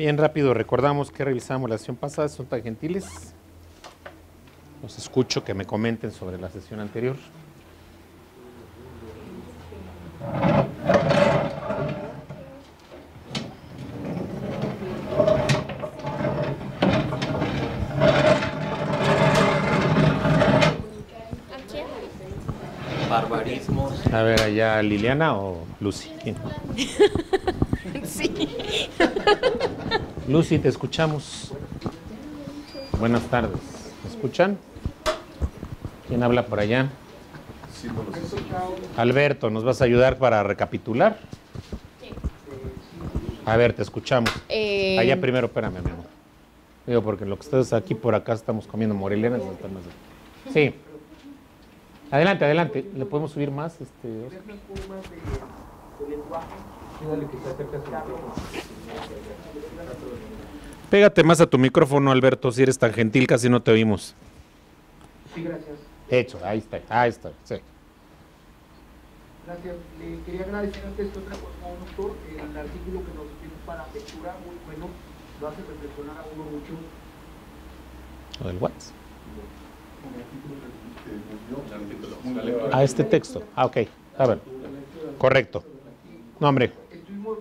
Bien rápido, recordamos que revisamos la sesión pasada, son tan gentiles. Los escucho que me comenten sobre la sesión anterior. Barbarismos. A ver, allá Liliana o Lucy. ¿Quién? Sí. Lucy, te escuchamos. Buenas tardes. ¿Me escuchan? ¿Quién habla por allá? Alberto, ¿nos vas a ayudar para recapitular? A ver, te escuchamos. Allá primero, espérame, mi amor. Digo, porque lo que ustedes aquí por acá estamos comiendo morelenas. Sí. Adelante, adelante. ¿Le podemos subir más? Pégate más a tu micrófono, Alberto, si eres tan gentil, casi no te oímos. Sí, gracias. Hecho, ahí está, sí. Gracias. Le quería agradecer antes que otra cosa, doctor, el artículo que nos tiene para lectura, muy bueno, lo hace reflexionar a uno mucho. ¿Lo del WhatsApp? Este texto. Ok. A ver. Correcto. No, hombre. Estuvimos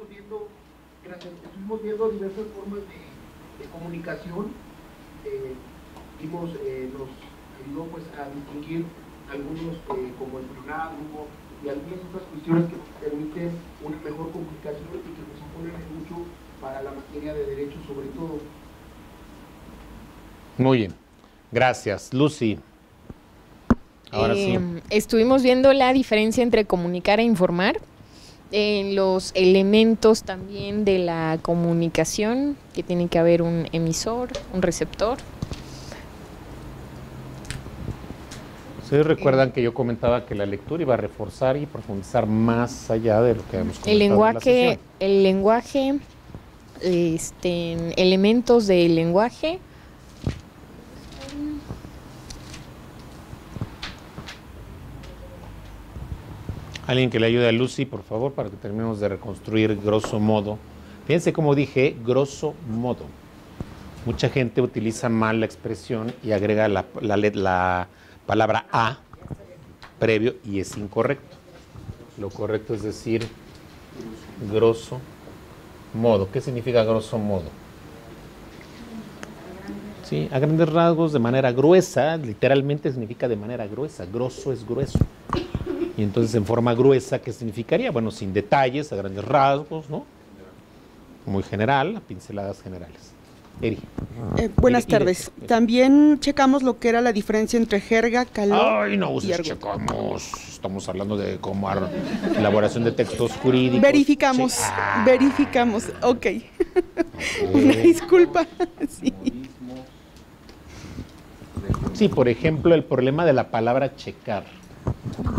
viendo diversas formas de comunicación. Nos ayudó pues a distinguir algunos como el pronálogo y algunas otras cuestiones que nos permiten una mejor comunicación y que nos imponen mucho para la materia de derecho sobre todo. Muy bien. Gracias. Lucy. Ahora sí. Estuvimos viendo la diferencia entre comunicar e informar, los elementos también de la comunicación, que tiene que haber un emisor, un receptor. Ustedes recuerdan que yo comentaba que la lectura iba a reforzar y profundizar más allá de lo que hemos comentado El lenguaje, elementos del lenguaje. Alguien que le ayude a Lucy, por favor, para que terminemos de reconstruir grosso modo. Fíjense cómo dije, grosso modo. Mucha gente utiliza mal la expresión y agrega la palabra a previo y es incorrecto. Lo correcto es decir grosso modo. ¿Qué significa grosso modo? Sí, a grandes rasgos, de manera gruesa, literalmente significa de manera gruesa. Grosso es grueso. Y entonces en forma gruesa, ¿qué significaría? Bueno, sin detalles, a grandes rasgos, ¿no? Muy general, a pinceladas generales. Eri. Buenas tardes. También checamos lo que era la diferencia entre jerga, calor. Ay, no uses checamos. Estamos hablando de cómo elaboración de textos jurídicos. Verificamos, verificamos. Ok. Una disculpa. Sí. Sí, por ejemplo, el problema de la palabra checar.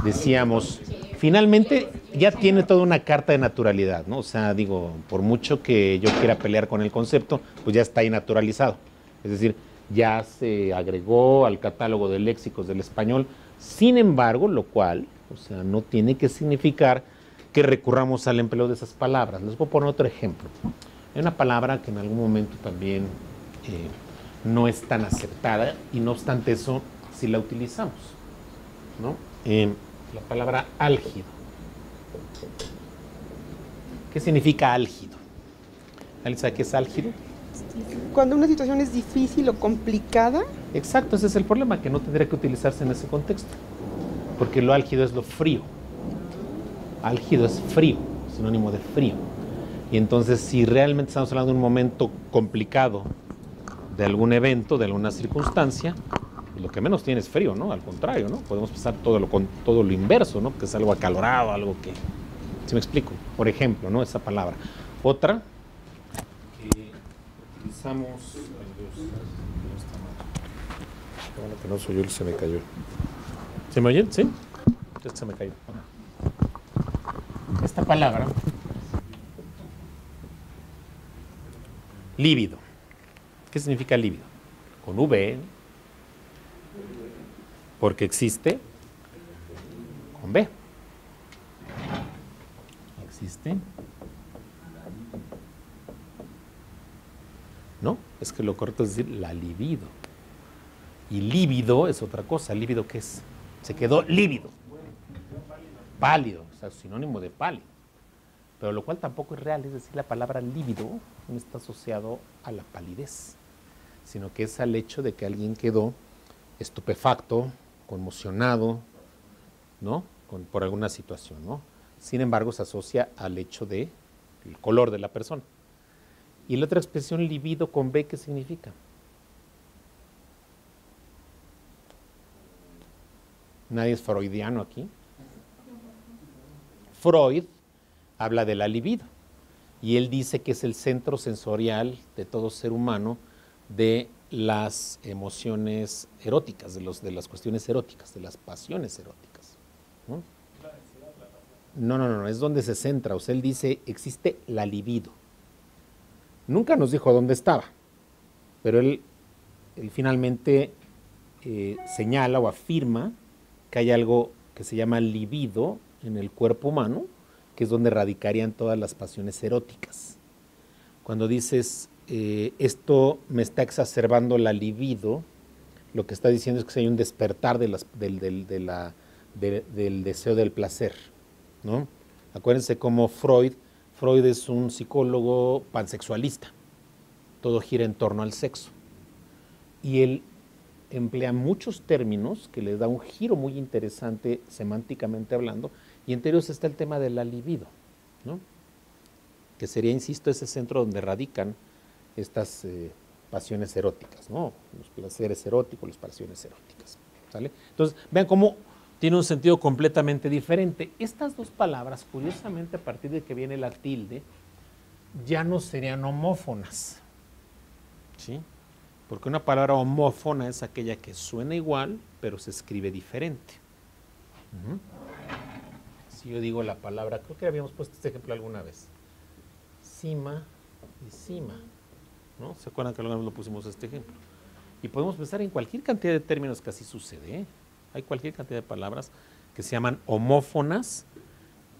Decíamos, finalmente ya tiene toda una carta de naturalidad, ¿no? O sea, digo, por mucho que yo quiera pelear con el concepto, pues ya está ahí naturalizado. Es decir, ya se agregó al catálogo de léxicos del español. Sin embargo, lo cual, o sea, no tiene que significar que recurramos al empleo de esas palabras. Les voy a poner otro ejemplo. Hay una palabra que en algún momento también no es tan aceptada y no obstante eso, sí la utilizamos, ¿no? La palabra álgido. ¿Qué significa álgido? ¿Alguien sabe qué es álgido? Cuando una situación es difícil o complicada. Exacto, ese es el problema, que no tendría que utilizarse en ese contexto. Porque lo álgido es lo frío. Álgido es frío, sinónimo de frío. Y entonces, si realmente estamos hablando de un momento complicado, de algún evento, de alguna circunstancia, lo que menos tiene es frío, ¿no? Al contrario, ¿no? Podemos pasar todo lo inverso, ¿no? Que es algo acalorado, algo que... ¿Sí me explico? Por ejemplo, ¿no? Esa palabra. Otra que utilizamos... Bueno, que no soy yo, se me cayó. ¿Se me oyen? ¿Sí? Se me cayó. Esta palabra... lívido. ¿Qué significa lívido? Con V... porque existe con B. Existe ¿no? Es que lo correcto es decir la libido. Y lívido es otra cosa. ¿Lívido qué es? Se quedó lívido. Pálido, o sea, sinónimo de pálido. Pero lo cual tampoco es real, es decir, la palabra lívido no está asociado a la palidez, sino que es al hecho de que alguien quedó estupefacto, conmocionado, ¿no? Por alguna situación, ¿no? Sin embargo, se asocia al hecho del color de la persona. Y la otra expresión, libido con B, ¿qué significa? Nadie es freudiano aquí. Freud habla de la libido y él dice que es el centro sensorial de todo ser humano de las emociones eróticas, de las cuestiones eróticas, de las pasiones eróticas, ¿no? No, es donde se centra. O sea, él dice, existe la libido. Nunca nos dijo dónde estaba, pero él finalmente señala o afirma que hay algo que se llama libido en el cuerpo humano, que es donde radicarían todas las pasiones eróticas. Cuando dices, esto me está exacerbando la libido, lo que está diciendo es que hay un despertar del deseo del placer, ¿no? Acuérdense cómo Freud es un psicólogo pansexualista, todo gira en torno al sexo. Y él emplea muchos términos que le da un giro muy interesante semánticamente hablando, y entre ellos está el tema de la libido, ¿no? Que sería, insisto, ese centro donde radican estas pasiones eróticas, ¿no? Los placeres eróticos, las pasiones eróticas, ¿sale? Entonces, vean cómo tiene un sentido completamente diferente. Estas dos palabras, curiosamente, a partir de que viene la tilde, ya no serían homófonas, ¿sí? Porque una palabra homófona es aquella que suena igual, pero se escribe diferente. Si yo digo la palabra, creo que habíamos puesto este ejemplo alguna vez, cima y cima, ¿no? ¿Se acuerdan que alguna vez lo pusimos este ejemplo? Y podemos pensar en cualquier cantidad de términos que así sucede, ¿eh? Hay cualquier cantidad de palabras que se llaman homófonas,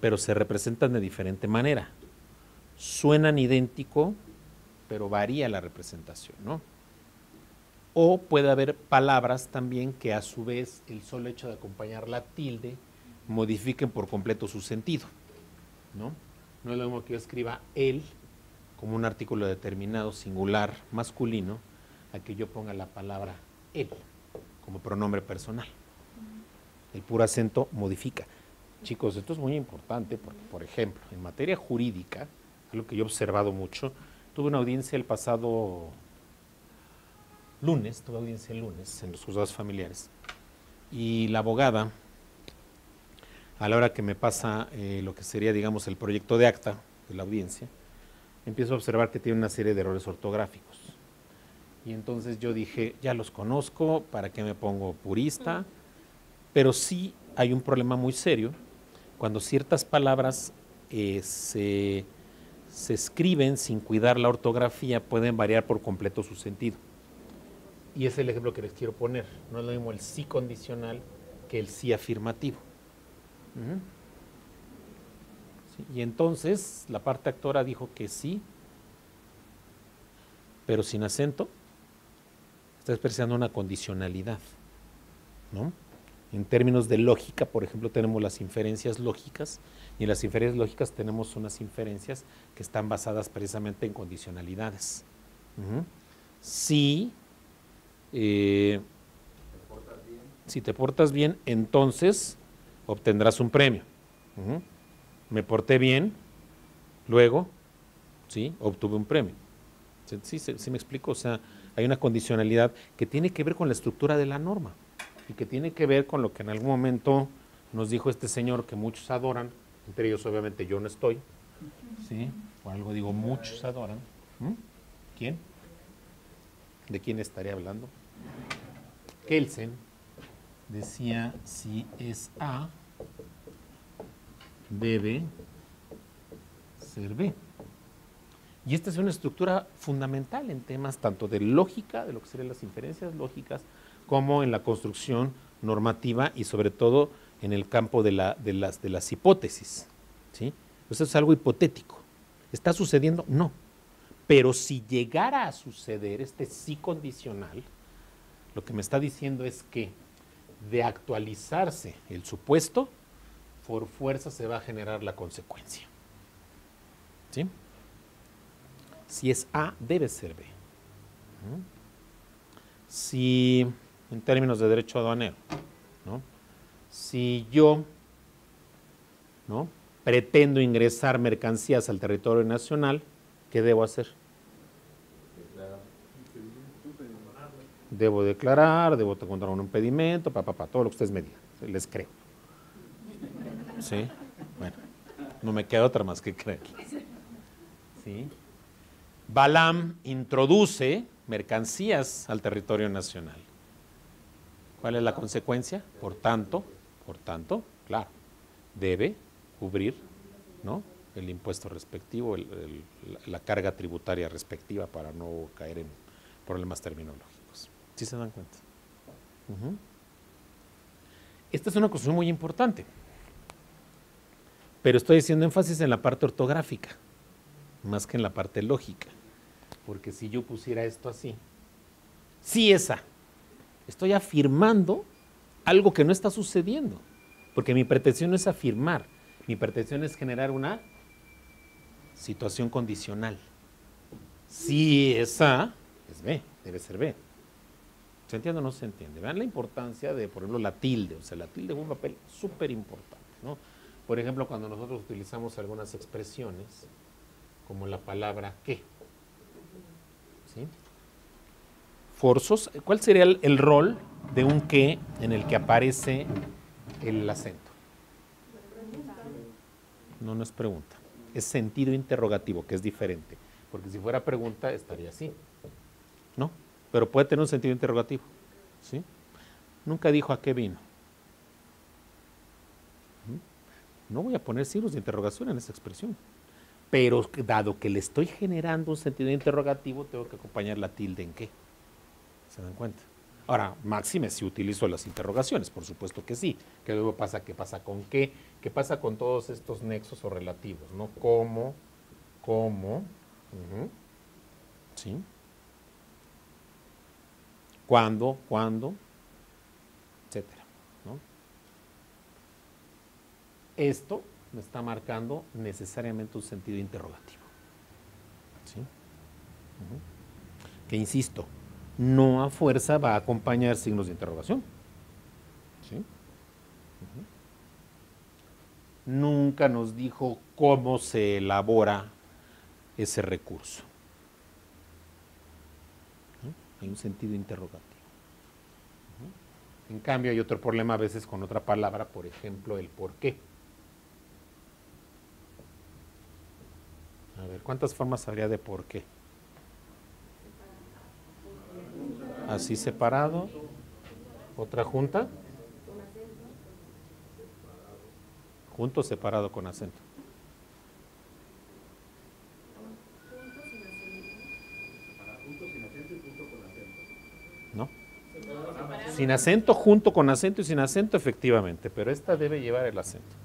pero se representan de diferente manera. Suenan idéntico, pero varía la representación, ¿no? O puede haber palabras también que a su vez el solo hecho de acompañar la tilde modifiquen por completo su sentido, ¿no? No es lo mismo que yo escriba él como un artículo determinado, singular, masculino, a que yo ponga la palabra él como pronombre personal. El puro acento modifica. Chicos, esto es muy importante porque, por ejemplo, en materia jurídica, algo que yo he observado mucho, tuve una audiencia el pasado lunes, en los juzgados familiares, y la abogada, a la hora que me pasa lo que sería, digamos, el proyecto de acta de la audiencia, empiezo a observar que tiene una serie de errores ortográficos. Y entonces yo dije, ya los conozco, ¿para qué me pongo purista? Pero sí hay un problema muy serio cuando ciertas palabras se escriben sin cuidar la ortografía, pueden variar por completo su sentido. Y es el ejemplo que les quiero poner. No es lo mismo el sí condicional que el sí afirmativo. ¿Sí? Y entonces la parte actora dijo que sí, pero sin acento, está expresando una condicionalidad, ¿no? En términos de lógica, por ejemplo, tenemos las inferencias lógicas, y en las inferencias lógicas tenemos unas inferencias que están basadas precisamente en condicionalidades. Si te portas bien, entonces obtendrás un premio. Me porté bien, luego, ¿sí? Obtuve un premio. ¿Sí me explico? O sea, hay una condicionalidad que tiene que ver con la estructura de la norma y que tiene que ver con lo que en algún momento nos dijo este señor que muchos adoran, entre ellos obviamente yo no estoy, ¿sí? Por algo digo muchos adoran. ¿Quién? ¿De quién estaré hablando? Kelsen decía, si es A, debe ser B. Y esta es una estructura fundamental en temas tanto de lógica, de lo que serían las inferencias lógicas, como en la construcción normativa y sobre todo en el campo de las hipótesis, ¿sí? Pues eso es algo hipotético. ¿Está sucediendo? No. Pero si llegara a suceder este sí condicional, lo que me está diciendo es que de actualizarse el supuesto, por fuerza se va a generar la consecuencia. ¿Sí? Si es A, debe ser B. Si, en términos de derecho aduanero, ¿no? Si yo, ¿no?, pretendo ingresar mercancías al territorio nacional, ¿qué debo hacer? Debo declarar, debo encontrar un impedimento, todo lo que ustedes me digan, les creo. ¿Sí? Bueno, no me queda otra más que creer. ¿Sí? Balaam introduce mercancías al territorio nacional. ¿Cuál es la consecuencia? Por tanto, claro, debe cubrir, ¿no?, el impuesto respectivo, la carga tributaria respectiva para no caer en problemas terminológicos. ¿Sí se dan cuenta? Esta es una cuestión muy importante, pero estoy haciendo énfasis en la parte ortográfica, más que en la parte lógica, porque si yo pusiera esto así, sí esa, estoy afirmando algo que no está sucediendo, porque mi pretensión no es afirmar, mi pretensión es generar una situación condicional. Si esa es B, debe ser B. ¿Se entiende o no se entiende? Vean la importancia de, por ejemplo, la tilde. O sea, la tilde es un papel súper importante, ¿no? Por ejemplo, cuando nosotros utilizamos algunas expresiones, como la palabra ¿qué? ¿Sí? Forzos. ¿Cuál sería el rol de un ¿qué en el que aparece el acento? No, no es pregunta. Es sentido interrogativo, que es diferente. Porque si fuera pregunta, estaría así. ¿No? Pero puede tener un sentido interrogativo. ¿Sí? Nunca dijo a qué vino. No voy a poner signos de interrogación en esa expresión. Pero dado que le estoy generando un sentido interrogativo, tengo que acompañar la tilde en qué. ¿Se dan cuenta? Ahora, máxime si utilizo las interrogaciones, por supuesto que sí. ¿Qué luego pasa? ¿Qué pasa con qué? ¿Qué pasa con todos estos nexos o relativos? ¿No? ¿Cómo? ¿Sí? ¿Cuándo? Etcétera, ¿no? Esto me está marcando necesariamente un sentido interrogativo. ¿Sí? Que insisto, no a fuerza va a acompañar signos de interrogación. ¿Sí? Nunca nos dijo cómo se elabora ese recurso. Hay un sentido interrogativo. En cambio, hay otro problema a veces con otra palabra, por ejemplo, el por qué. A ver, ¿cuántas formas habría de por qué? Así separado. ¿Otra junta? Junto, separado, con acento. ¿No? Sin acento, junto con acento y sin acento, efectivamente, pero esta debe llevar el acento.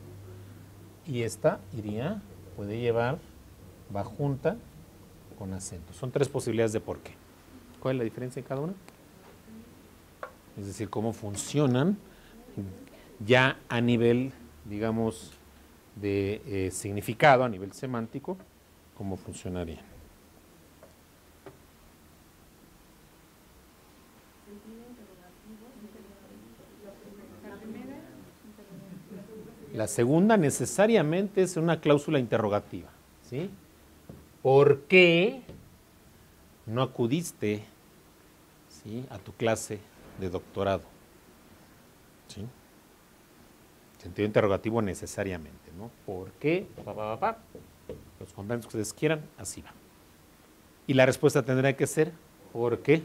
Y esta puede llevar, va junta con acento. Son tres posibilidades de por qué. ¿Cuál es la diferencia en cada una? Es decir, cómo funcionan ya a nivel, digamos, de significado, a nivel semántico, cómo funcionaría. La segunda necesariamente es una cláusula interrogativa, ¿sí? ¿Por qué no acudiste, ¿sí?, a tu clase de doctorado? ¿Sí? Sentido interrogativo necesariamente, ¿no? ¿Por qué? Los complementos que ustedes quieran, así va. Y la respuesta tendrá que ser, ¿por qué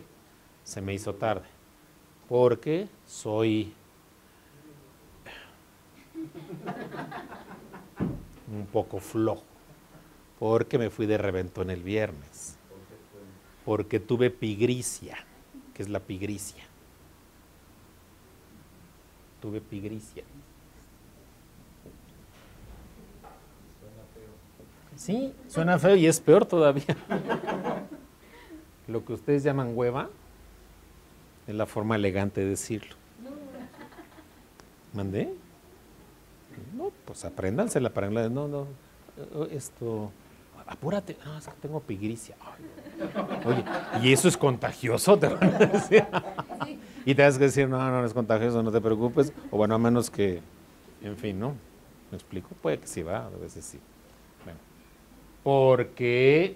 se me hizo tarde? Porque soy un poco flojo. Porque me fui de reventón el viernes. Porque tuve pigricia. ¿Qué es la pigricia? Tuve pigricia. Sí, suena feo y es peor todavía. Lo que ustedes llaman hueva es la forma elegante de decirlo. ¿Mandé? No, pues apréndansela para no, esto, apúrate, no, es que tengo pigricia. Ay. Oye, ¿y eso es contagioso? Te van a decir. Y te vas a decir, no es contagioso, no te preocupes, o bueno, a menos que, en fin, ¿no? ¿Me explico? Puede que sí, va, a veces sí. Bueno, porque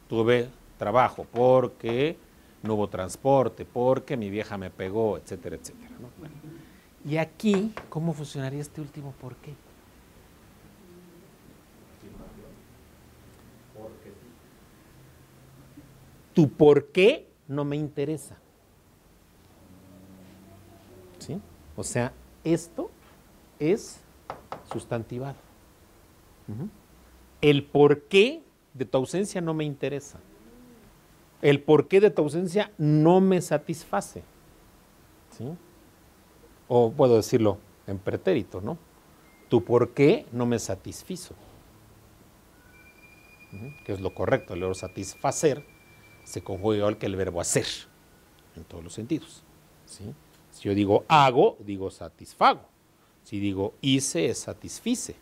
tuve trabajo, porque no hubo transporte, porque mi vieja me pegó, etcétera, etcétera, ¿no? Bueno. Y aquí, ¿cómo funcionaría este último por qué? Tu por qué no me interesa. ¿Sí? O sea, esto es sustantivado. El por qué de tu ausencia no me interesa. El por qué de tu ausencia no me satisface. ¿Sí? O puedo decirlo en pretérito, ¿no? Tu por qué no me satisfizo. Que es lo correcto. El verbo satisfacer se conjuga igual que el verbo hacer, en todos los sentidos. ¿Sí? Si yo digo hago, digo satisfago. Si digo hice, es satisfice.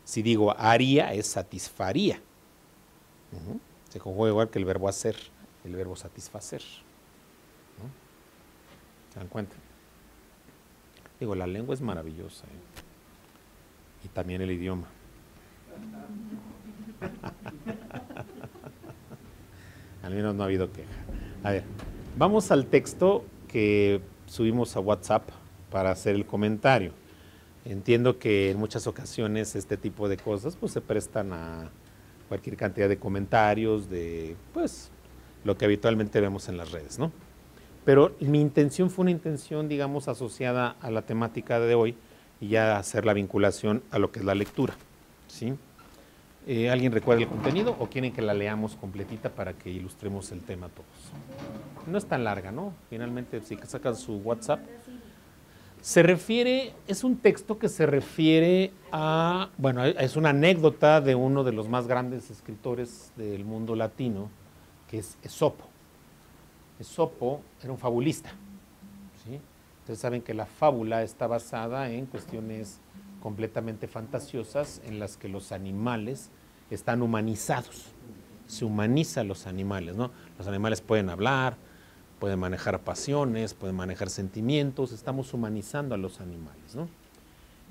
Si digo haría, es satisfaría. Se conjuga igual que el verbo hacer, el verbo satisfacer. ¿No? ¿Se dan cuenta? Digo, la lengua es maravillosa, y también el idioma. Al menos no ha habido queja. A ver, vamos al texto que subimos a WhatsApp para hacer el comentario. Entiendo que en muchas ocasiones este tipo de cosas pues se prestan a cualquier cantidad de comentarios, de pues lo que habitualmente vemos en las redes, ¿no? Pero mi intención fue una intención, digamos, asociada a la temática de hoy y ya hacer la vinculación a lo que es la lectura, ¿sí? ¿Alguien recuerda el contenido o quieren que la leamos completita para que ilustremos el tema todos? No es tan larga, ¿no? Finalmente, si sacan su WhatsApp. Se refiere, es un texto que se refiere a, bueno, es una anécdota de uno de los más grandes escritores del mundo latino, que es Esopo. Esopo era un fabulista, ¿sí? Ustedes saben que la fábula está basada en cuestiones completamente fantasiosas en las que los animales están humanizados. Se humaniza a los animales, ¿no? Los animales pueden hablar, pueden manejar pasiones, pueden manejar sentimientos, estamos humanizando a los animales, ¿no?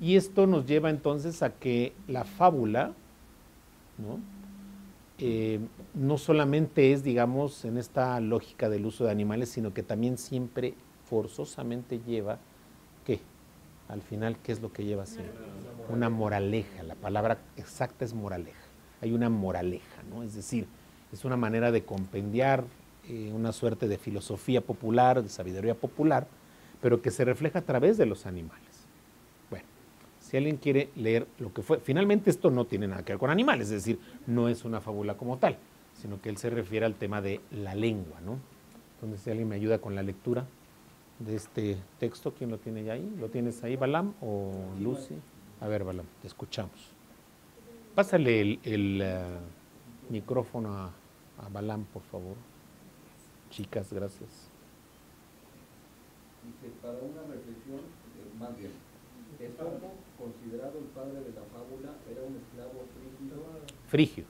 Y esto nos lleva entonces a que la fábula, ¿no? No solamente es, digamos, en esta lógica del uso de animales, sino que también siempre forzosamente lleva, ¿qué? Al final, ¿qué es lo que lleva siempre? Una moraleja, la palabra exacta es moraleja. Hay una moraleja, ¿no? Es decir, es una manera de compendiar una suerte de filosofía popular, de sabiduría popular, pero que se refleja a través de los animales. Bueno, si alguien quiere leer lo que fue, finalmente esto no tiene nada que ver con animales, es decir, no es una fábula como tal, sino que él se refiere al tema de la lengua, ¿no? Entonces, si alguien me ayuda con la lectura de este texto, ¿quién lo tiene ya ahí? ¿Lo tienes ahí, Balam o Lucy? A ver, Balam, te escuchamos. Pásale el micrófono a Balam, por favor. Chicas, gracias. Dice, para una reflexión, más bien, Esopo, considerado el padre de la fábula, era un esclavo frígido.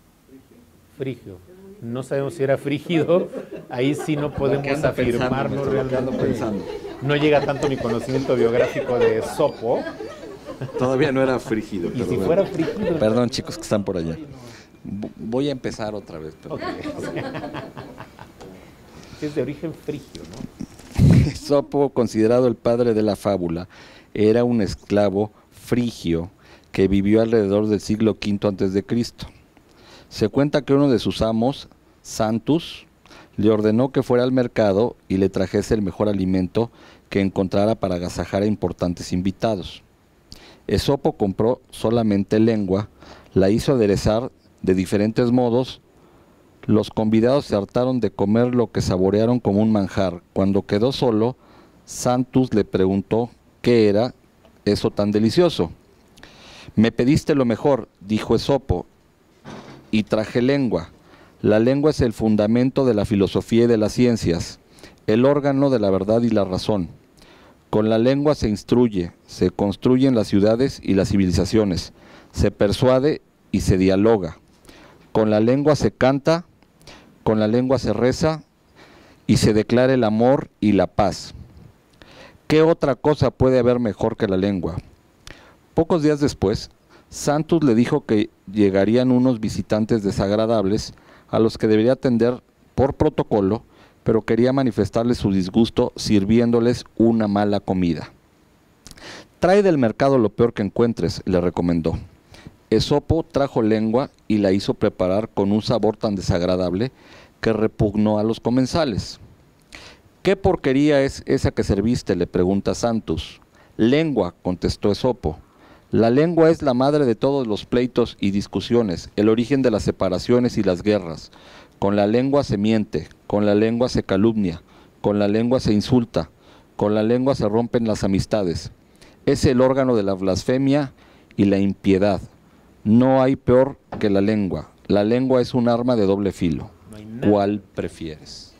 Frigio. No sabemos si era frígido, ahí sí no podemos afirmarlo realmente. No llega tanto mi conocimiento biográfico de Esopo. Todavía no era frígido. Y si fuera frígido. Perdón, chicos, que están por allá. Voy a empezar otra vez. Okay. Es de origen frigio, ¿no? Esopo, considerado el padre de la fábula, era un esclavo frigio que vivió alrededor del siglo V a.C. Se cuenta que uno de sus amos, Santus, le ordenó que fuera al mercado y le trajese el mejor alimento que encontrara para agasajar a importantes invitados. Esopo compró solamente lengua, la hizo aderezar de diferentes modos. Los convidados se hartaron de comer lo que saborearon como un manjar. Cuando quedó solo, Santus le preguntó qué era eso tan delicioso. Me pediste lo mejor, dijo Esopo, y traje lengua. La lengua es el fundamento de la filosofía y de las ciencias, el órgano de la verdad y la razón. Con la lengua se instruye, se construyen las ciudades y las civilizaciones, se persuade y se dialoga. Con la lengua se canta, con la lengua se reza y se declara el amor y la paz. ¿Qué otra cosa puede haber mejor que la lengua? Pocos días después, Santos le dijo que llegarían unos visitantes desagradables a los que debería atender por protocolo, pero quería manifestarles su disgusto sirviéndoles una mala comida. Trae del mercado lo peor que encuentres, le recomendó. Esopo trajo lengua y la hizo preparar con un sabor tan desagradable que repugnó a los comensales. ¿Qué porquería es esa que serviste?, le pregunta Santos. Lengua, contestó Esopo. La lengua es la madre de todos los pleitos y discusiones, el origen de las separaciones y las guerras. Con la lengua se miente, con la lengua se calumnia, con la lengua se insulta, con la lengua se rompen las amistades. Es el órgano de la blasfemia y la impiedad. No hay peor que la lengua. La lengua es un arma de doble filo. No hay nada. ¿Cuál prefieres?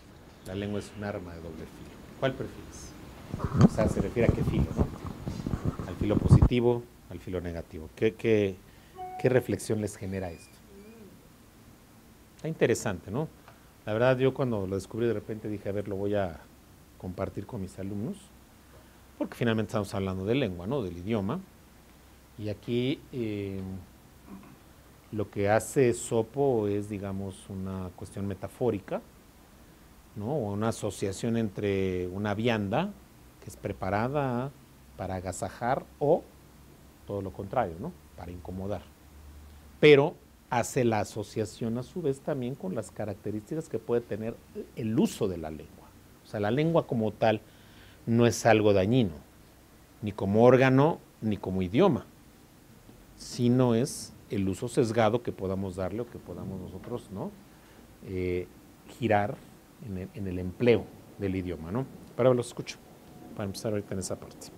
La lengua es un arma de doble filo. ¿Cuál prefieres? O sea, se refiere a qué filo, ¿no? Al filo positivo, al filo negativo. ¿Qué reflexión les genera esto? Está interesante, ¿no? La verdad, yo cuando lo descubrí de repente dije, a ver, lo voy a compartir con mis alumnos, porque finalmente estamos hablando de lengua, ¿no? Del idioma. Y aquí lo que hace Esopo es, digamos, una cuestión metafórica, ¿no? O una asociación entre una vianda, que es preparada para agasajar, o todo lo contrario, ¿no? Para incomodar. Pero hace la asociación a su vez también con las características que puede tener el uso de la lengua. O sea, la lengua como tal no es algo dañino, ni como órgano, ni como idioma, sino es el uso sesgado que podamos darle o que podamos nosotros, ¿no? Girar en el empleo del idioma, ¿no? Pero los escucho, para empezar ahorita en esa parte.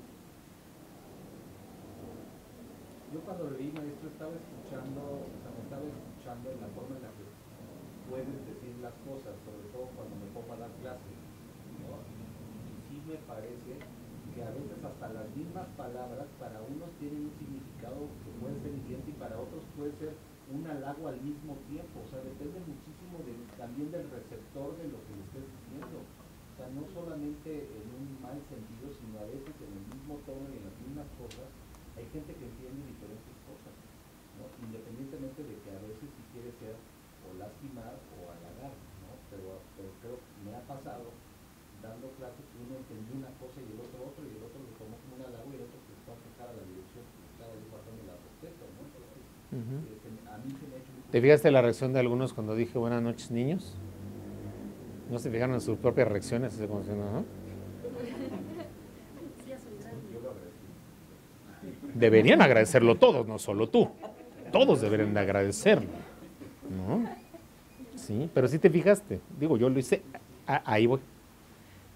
Yo cuando leí, maestro, estaba escuchando en la forma en la que puedes decir las cosas, sobre todo cuando me pongo a dar clases, ¿no? Y sí me parece que a veces hasta las mismas palabras para unos tienen un significado que puede ser hiriente y para otros puede ser un halago al mismo tiempo. O sea, depende muchísimo también del receptor de lo que le estés diciendo. O sea, no solamente en un mal sentido, sino a veces en el mismo tono y en las mismas cosas. Hay gente que entiende diferentes cosas, ¿no? Independientemente de que a veces si quiere ser o lastimar o halagar, ¿no? Pero creo que me ha pasado dando clases que uno entendió una cosa y el otro otra, y el otro lo tomó como un halago y el otro se fue a quejar a la dirección que estaba ahí faltando la respeto, ¿no? Entonces, a mí se me ha hecho muy... ¿Te fijaste la reacción de algunos cuando dije buenas noches, niños? ¿No se fijaron en sus propias reacciones? ¿No? Deberían agradecerlo todos, no solo tú. Todos deberían de agradecerlo, ¿no? Sí, pero sí te fijaste. Digo, yo lo hice, ahí voy.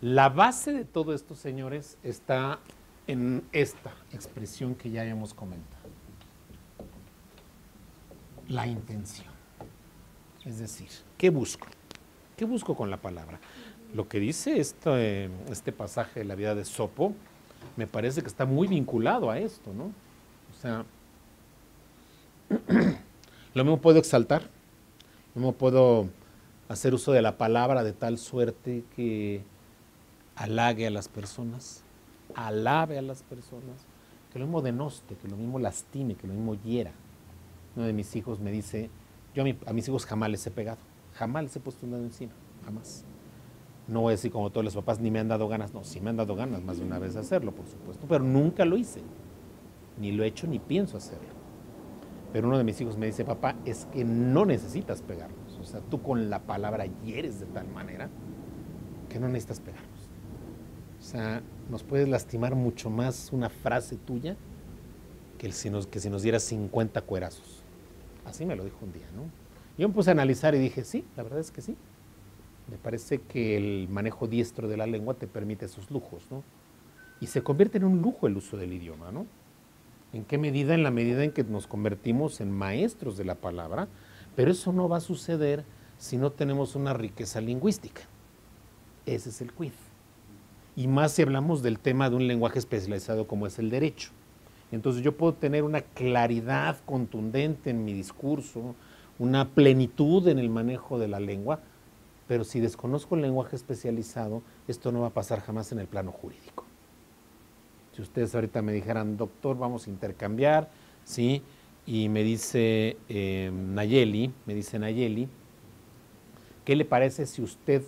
La base de todo esto, señores, está en esta expresión que ya hemos comentado. La intención. Es decir, ¿qué busco? ¿Qué busco con la palabra? Lo que dice este pasaje de la vida de Esopo, me parece que está muy vinculado a esto, ¿no? O sea, lo mismo puedo exaltar, lo mismo puedo hacer uso de la palabra de tal suerte que halague a las personas, alabe a las personas, que lo mismo denoste, que lo mismo lastime, que lo mismo hiera. Uno de mis hijos me dice, yo a mis hijos jamás les he pegado, jamás les he puesto un dedo encima, jamás. No voy a decir como todos los papás, ni me han dado ganas. No, sí me han dado ganas más de una vez de hacerlo, por supuesto, pero nunca lo hice. Ni lo he hecho, ni pienso hacerlo. Pero uno de mis hijos me dice, papá, es que no necesitas pegarlos. O sea, tú con la palabra hieres de tal manera que no necesitas pegarlos. O sea, nos puedes lastimar mucho más una frase tuya que si nos dieras 50 cuerazos. Así me lo dijo un día, ¿no? Yo me puse a analizar y dije, sí, la verdad es que sí. Me parece que el manejo diestro de la lengua te permite esos lujos, ¿no? Y se convierte en un lujo el uso del idioma, ¿no? ¿En qué medida? En la medida en que nos convertimos en maestros de la palabra, Pero eso no va a suceder si no tenemos una riqueza lingüística. Ese es el quid. Y más si hablamos del tema de un lenguaje especializado como es el derecho. Entonces yo puedo tener una claridad contundente en mi discurso, una plenitud en el manejo de la lengua, pero si desconozco el lenguaje especializado, esto no va a pasar jamás en el plano jurídico. Si ustedes ahorita me dijeran, doctor, vamos a intercambiar, ¿sí? Y me dice Nayeli, ¿qué le parece si usted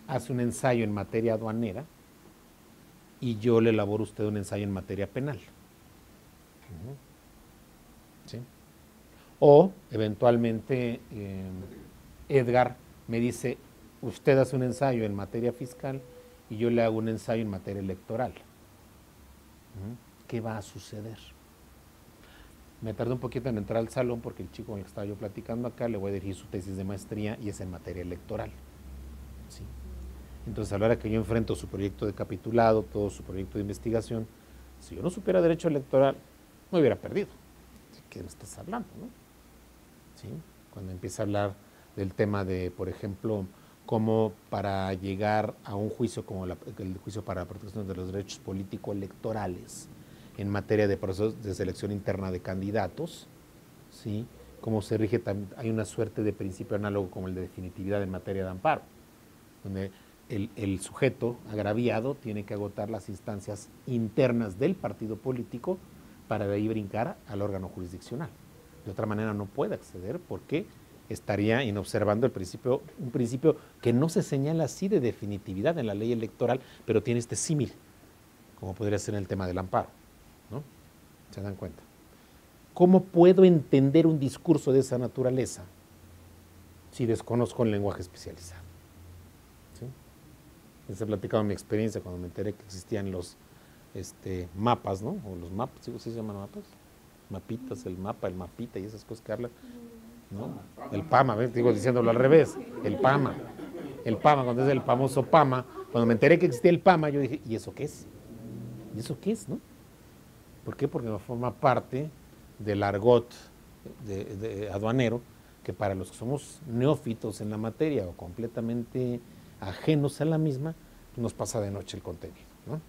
hace un ensayo en materia aduanera y yo le elaboro a usted un ensayo en materia penal? ¿Sí? O eventualmente Edgar me dice, usted hace un ensayo en materia fiscal y yo le hago un ensayo en materia electoral. ¿Qué va a suceder? Me tardé un poquito en entrar al salón porque el chico con el que estaba yo platicando acá le voy a dirigir su tesis de maestría y es en materia electoral. ¿Sí? Entonces, a la hora que yo enfrento su proyecto de capitulado, todo su proyecto de investigación, si yo no supiera derecho electoral, me hubiera perdido. ¿De qué me estás hablando, no? ¿Sí? Cuando empieza a hablar del tema de, por ejemplo, cómo para llegar a un juicio como el juicio para la protección de los derechos político-electorales en materia de procesos de selección interna de candidatos, ¿sí? Cómo se rige, hay una suerte de principio análogo como el de definitividad en materia de amparo, donde el sujeto agraviado tiene que agotar las instancias internas del partido político para de ahí brincar al órgano jurisdiccional. De otra manera no puede acceder porque estaría inobservando un principio que no se señala así de definitividad en la ley electoral, pero tiene este símil, como podría ser en el tema del amparo, ¿no? ¿Se dan cuenta? ¿Cómo puedo entender un discurso de esa naturaleza si desconozco el lenguaje especializado? ¿Sí? Les he platicado mi experiencia cuando me enteré que existían los mapas, ¿no? O los mapas, ¿sí se llaman mapas? Mapitas, el mapa, el mapita y esas cosas que hablan, ¿no? El PAMA, ¿ves? Digo diciéndolo al revés, el PAMA, cuando es el famoso PAMA, cuando me enteré que existía el PAMA, yo dije, ¿y eso qué es? ¿Y eso qué es, no? ¿Por qué? Porque forma parte del argot de aduanero, que para los que somos neófitos en la materia o completamente ajenos a la misma, nos pasa de noche el contenido, ¿no?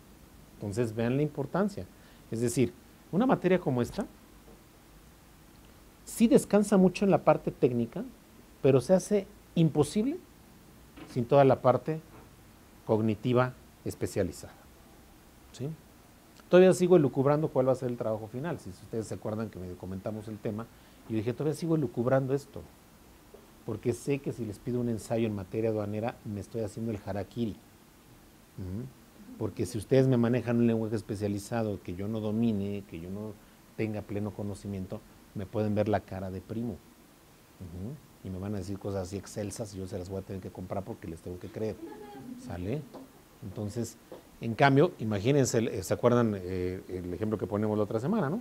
Entonces vean la importancia. Es decir, una materia como esta sí descansa mucho en la parte técnica, pero se hace imposible sin toda la parte cognitiva especializada. ¿Sí? Todavía sigo elucubrando cuál va a ser el trabajo final. Si ustedes se acuerdan que me comentamos el tema, yo dije, todavía sigo elucubrando esto, porque sé que si les pido un ensayo en materia aduanera, me estoy haciendo el harakiri. Porque si ustedes me manejan un lenguaje especializado que yo no domine, que yo no tenga pleno conocimiento, me pueden ver la cara de primo. Y me van a decir cosas así excelsas y yo se las voy a tener que comprar porque les tengo que creer. ¿Sale? Entonces, en cambio, imagínense, ¿se acuerdan el ejemplo que ponemos la otra semana, no?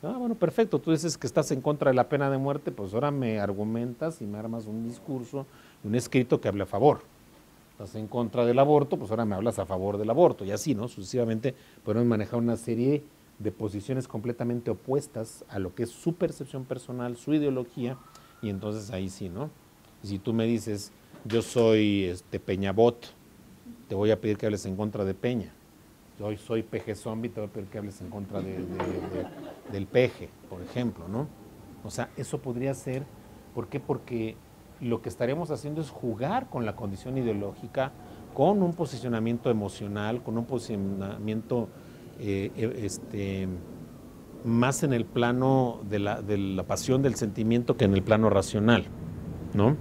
Ah, bueno, perfecto, tú dices que estás en contra de la pena de muerte, pues ahora me argumentas y me armas un discurso, un escrito que hable a favor. Estás en contra del aborto, pues ahora me hablas a favor del aborto, y así, ¿no? Sucesivamente podemos manejar una serie de posiciones completamente opuestas a lo que es su percepción personal, su ideología, y entonces ahí sí, ¿no? Y si tú me dices, yo soy Peñabot, te voy a pedir que hables en contra de Peña. Yo soy Peje Zombie, te voy a pedir que hables en contra del Peje, por ejemplo, ¿no? O sea, eso podría ser, ¿por qué? Porque lo que estaríamos haciendo es jugar con la condición ideológica, con un posicionamiento emocional, con un posicionamiento más en el plano de la pasión, del sentimiento, que en el plano racional, ¿no?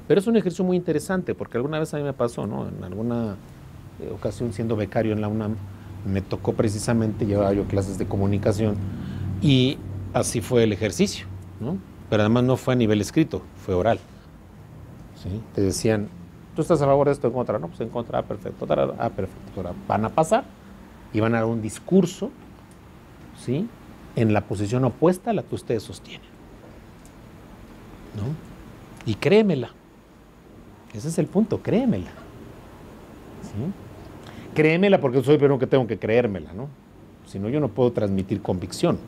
Pero es un ejercicio muy interesante, porque alguna vez a mí me pasó, ¿no? En alguna ocasión, siendo becario en la UNAM, me tocó precisamente, llevaba yo clases de comunicación, y así fue el ejercicio, ¿no? Pero además no fue a nivel escrito, fue oral. ¿Sí? Te decían, ¿tú estás a favor de esto o en contra? No, pues en contra, perfecto. Perfecto. Ahora van a pasar y van a dar un discurso, ¿sí?, en la posición opuesta a la que ustedes sostienen, ¿no? Y créemela. Ese es el punto, créemela. ¿Sí? Créemela porque soy el primero que tengo que creérmela, ¿no? Si no, yo no puedo transmitir convicción.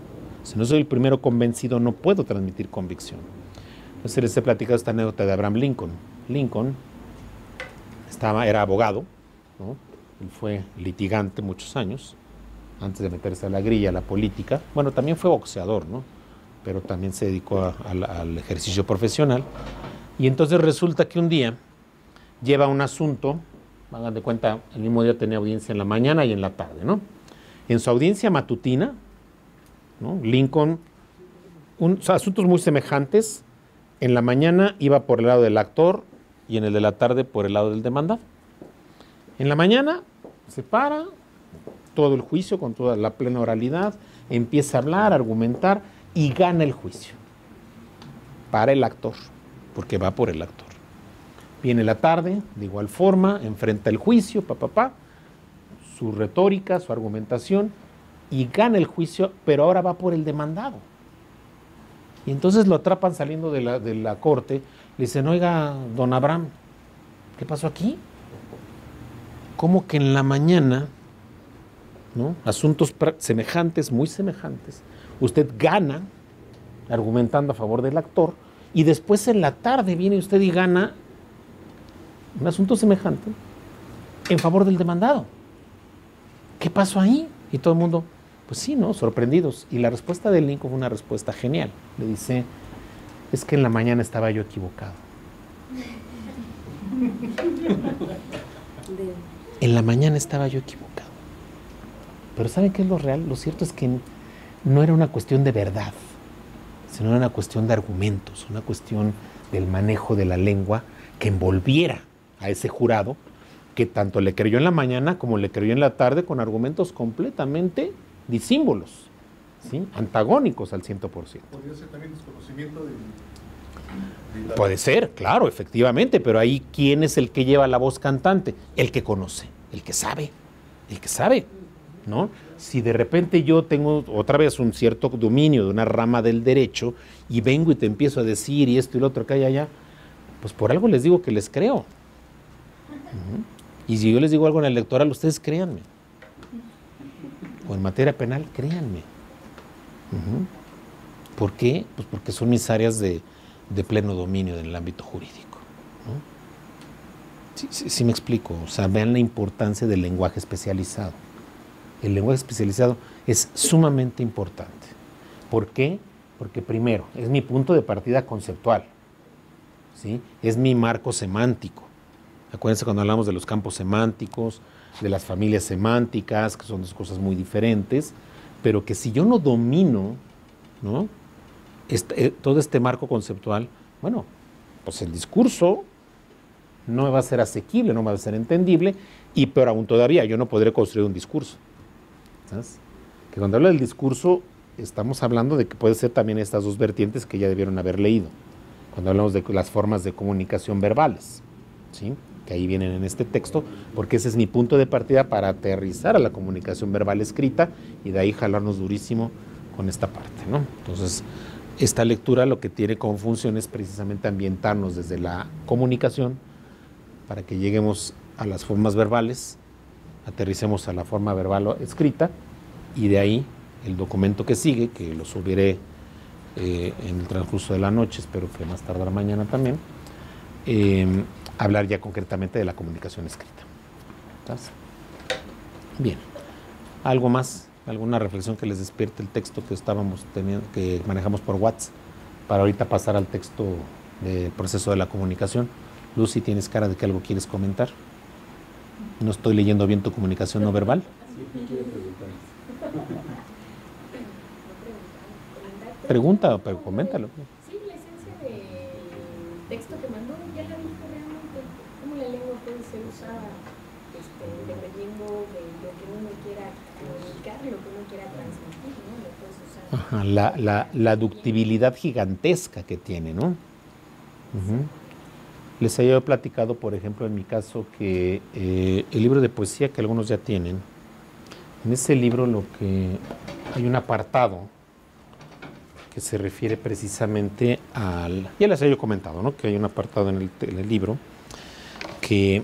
Si no soy el primero convencido, no puedo transmitir convicción. Entonces les he platicado esta anécdota de Abraham Lincoln. Lincoln era abogado, ¿no? Él fue litigante muchos años, antes de meterse a la grilla, a la política. Bueno, también fue boxeador, ¿no? Pero también se dedicó al ejercicio profesional. Y entonces resulta que un día lleva un asunto, hagan de cuenta, el mismo día tenía audiencia en la mañana y en la tarde, ¿no? En su audiencia matutina, ¿no? Lincoln, asuntos muy semejantes, en la mañana iba por el lado del actor y en el de la tarde por el lado del demandado. En la mañana se para todo el juicio con toda la plena oralidad, empieza a hablar, a argumentar y gana el juicio para el actor, porque va por el actor. Viene la tarde, de igual forma, enfrenta el juicio, su retórica, su argumentación, y gana el juicio, pero ahora va por el demandado. Y entonces lo atrapan saliendo de la corte, le dicen, oiga, don Abraham, ¿qué pasó aquí? ¿Cómo que en la mañana, ¿no? Asuntos semejantes, muy semejantes, usted gana argumentando a favor del actor, y después en la tarde viene usted y gana un asunto semejante en favor del demandado? ¿Qué pasó ahí? Y todo el mundo, pues sí, ¿no? Sorprendidos. Y la respuesta de Lincoln fue una respuesta genial. Le dice, es que en la mañana estaba yo equivocado. En la mañana estaba yo equivocado. Pero ¿saben qué es lo real? Lo cierto es que no era una cuestión de verdad, sino era una cuestión de argumentos, una cuestión del manejo de la lengua que envolviera a ese jurado, que tanto le creyó en la mañana como le creyó en la tarde, con argumentos completamente disímbolos, ¿sí? Antagónicos al 100%. ¿Podría ser también desconocimiento de Puede ser, claro, efectivamente, pero ahí ¿quién es el que lleva la voz cantante? El que conoce, el que sabe, ¿no? Si de repente yo tengo otra vez un cierto dominio de una rama del derecho y vengo y te empiezo a decir y esto y lo otro acá y allá, pues por algo les digo que les creo. Y si yo les digo algo en el electoral, ustedes créanme. O en materia penal, créanme. ¿Por qué? Pues porque son mis áreas de pleno dominio en el ámbito jurídico, ¿no? Sí me explico. O sea, vean la importancia del lenguaje especializado. El lenguaje especializado es sumamente importante. ¿Por qué? Porque primero, es mi punto de partida conceptual, ¿sí? Es mi marco semántico. Acuérdense cuando hablamos de los campos semánticos, de las familias semánticas, que son dos cosas muy diferentes, pero que si yo no domino, ¿no? Todo este marco conceptual, bueno, pues el discurso no me va a ser asequible, no me va a ser entendible, y peor aún todavía, yo no podré construir un discurso. ¿Sabes? Que cuando hablo del discurso, estamos hablando de que puede ser también estas dos vertientes que ya debieron haber leído, cuando hablamos de las formas de comunicación verbales, ¿sí? Que ahí vienen en este texto, porque ese es mi punto de partida para aterrizar a la comunicación verbal escrita y de ahí jalarnos durísimo con esta parte, ¿no? Entonces, esta lectura lo que tiene como función es precisamente ambientarnos desde la comunicación para que lleguemos a las formas verbales, aterricemos a la forma verbal escrita y de ahí el documento que sigue, que lo subiré en el transcurso de la noche, espero que más tardar mañana también, hablar ya concretamente de la comunicación escrita. ¿Estás? Bien. ¿Algo más? ¿Alguna reflexión que les despierte el texto que estábamos teniendo, que manejamos por WhatsApp, para ahorita pasar al texto del proceso de la comunicación? Lucy, ¿tienes cara de que algo quieres comentar? ¿No estoy leyendo bien tu comunicación no verbal? Pregunta, pero coméntalo. Sí, la esencia del texto que mandó ya la dijo realmente. Cómo la lengua puede ser usada dependiendo de lo que uno quiera comunicar, lo que uno quiera transmitir, ¿no? Lo puedes usar. Ajá, la ductibilidad gigantesca que tiene, ¿no? Les había platicado, por ejemplo, en mi caso, que el libro de poesía que algunos ya tienen, en ese libro hay un apartado que se refiere precisamente al... Ya les había comentado, ¿no? Que hay un apartado en el libro que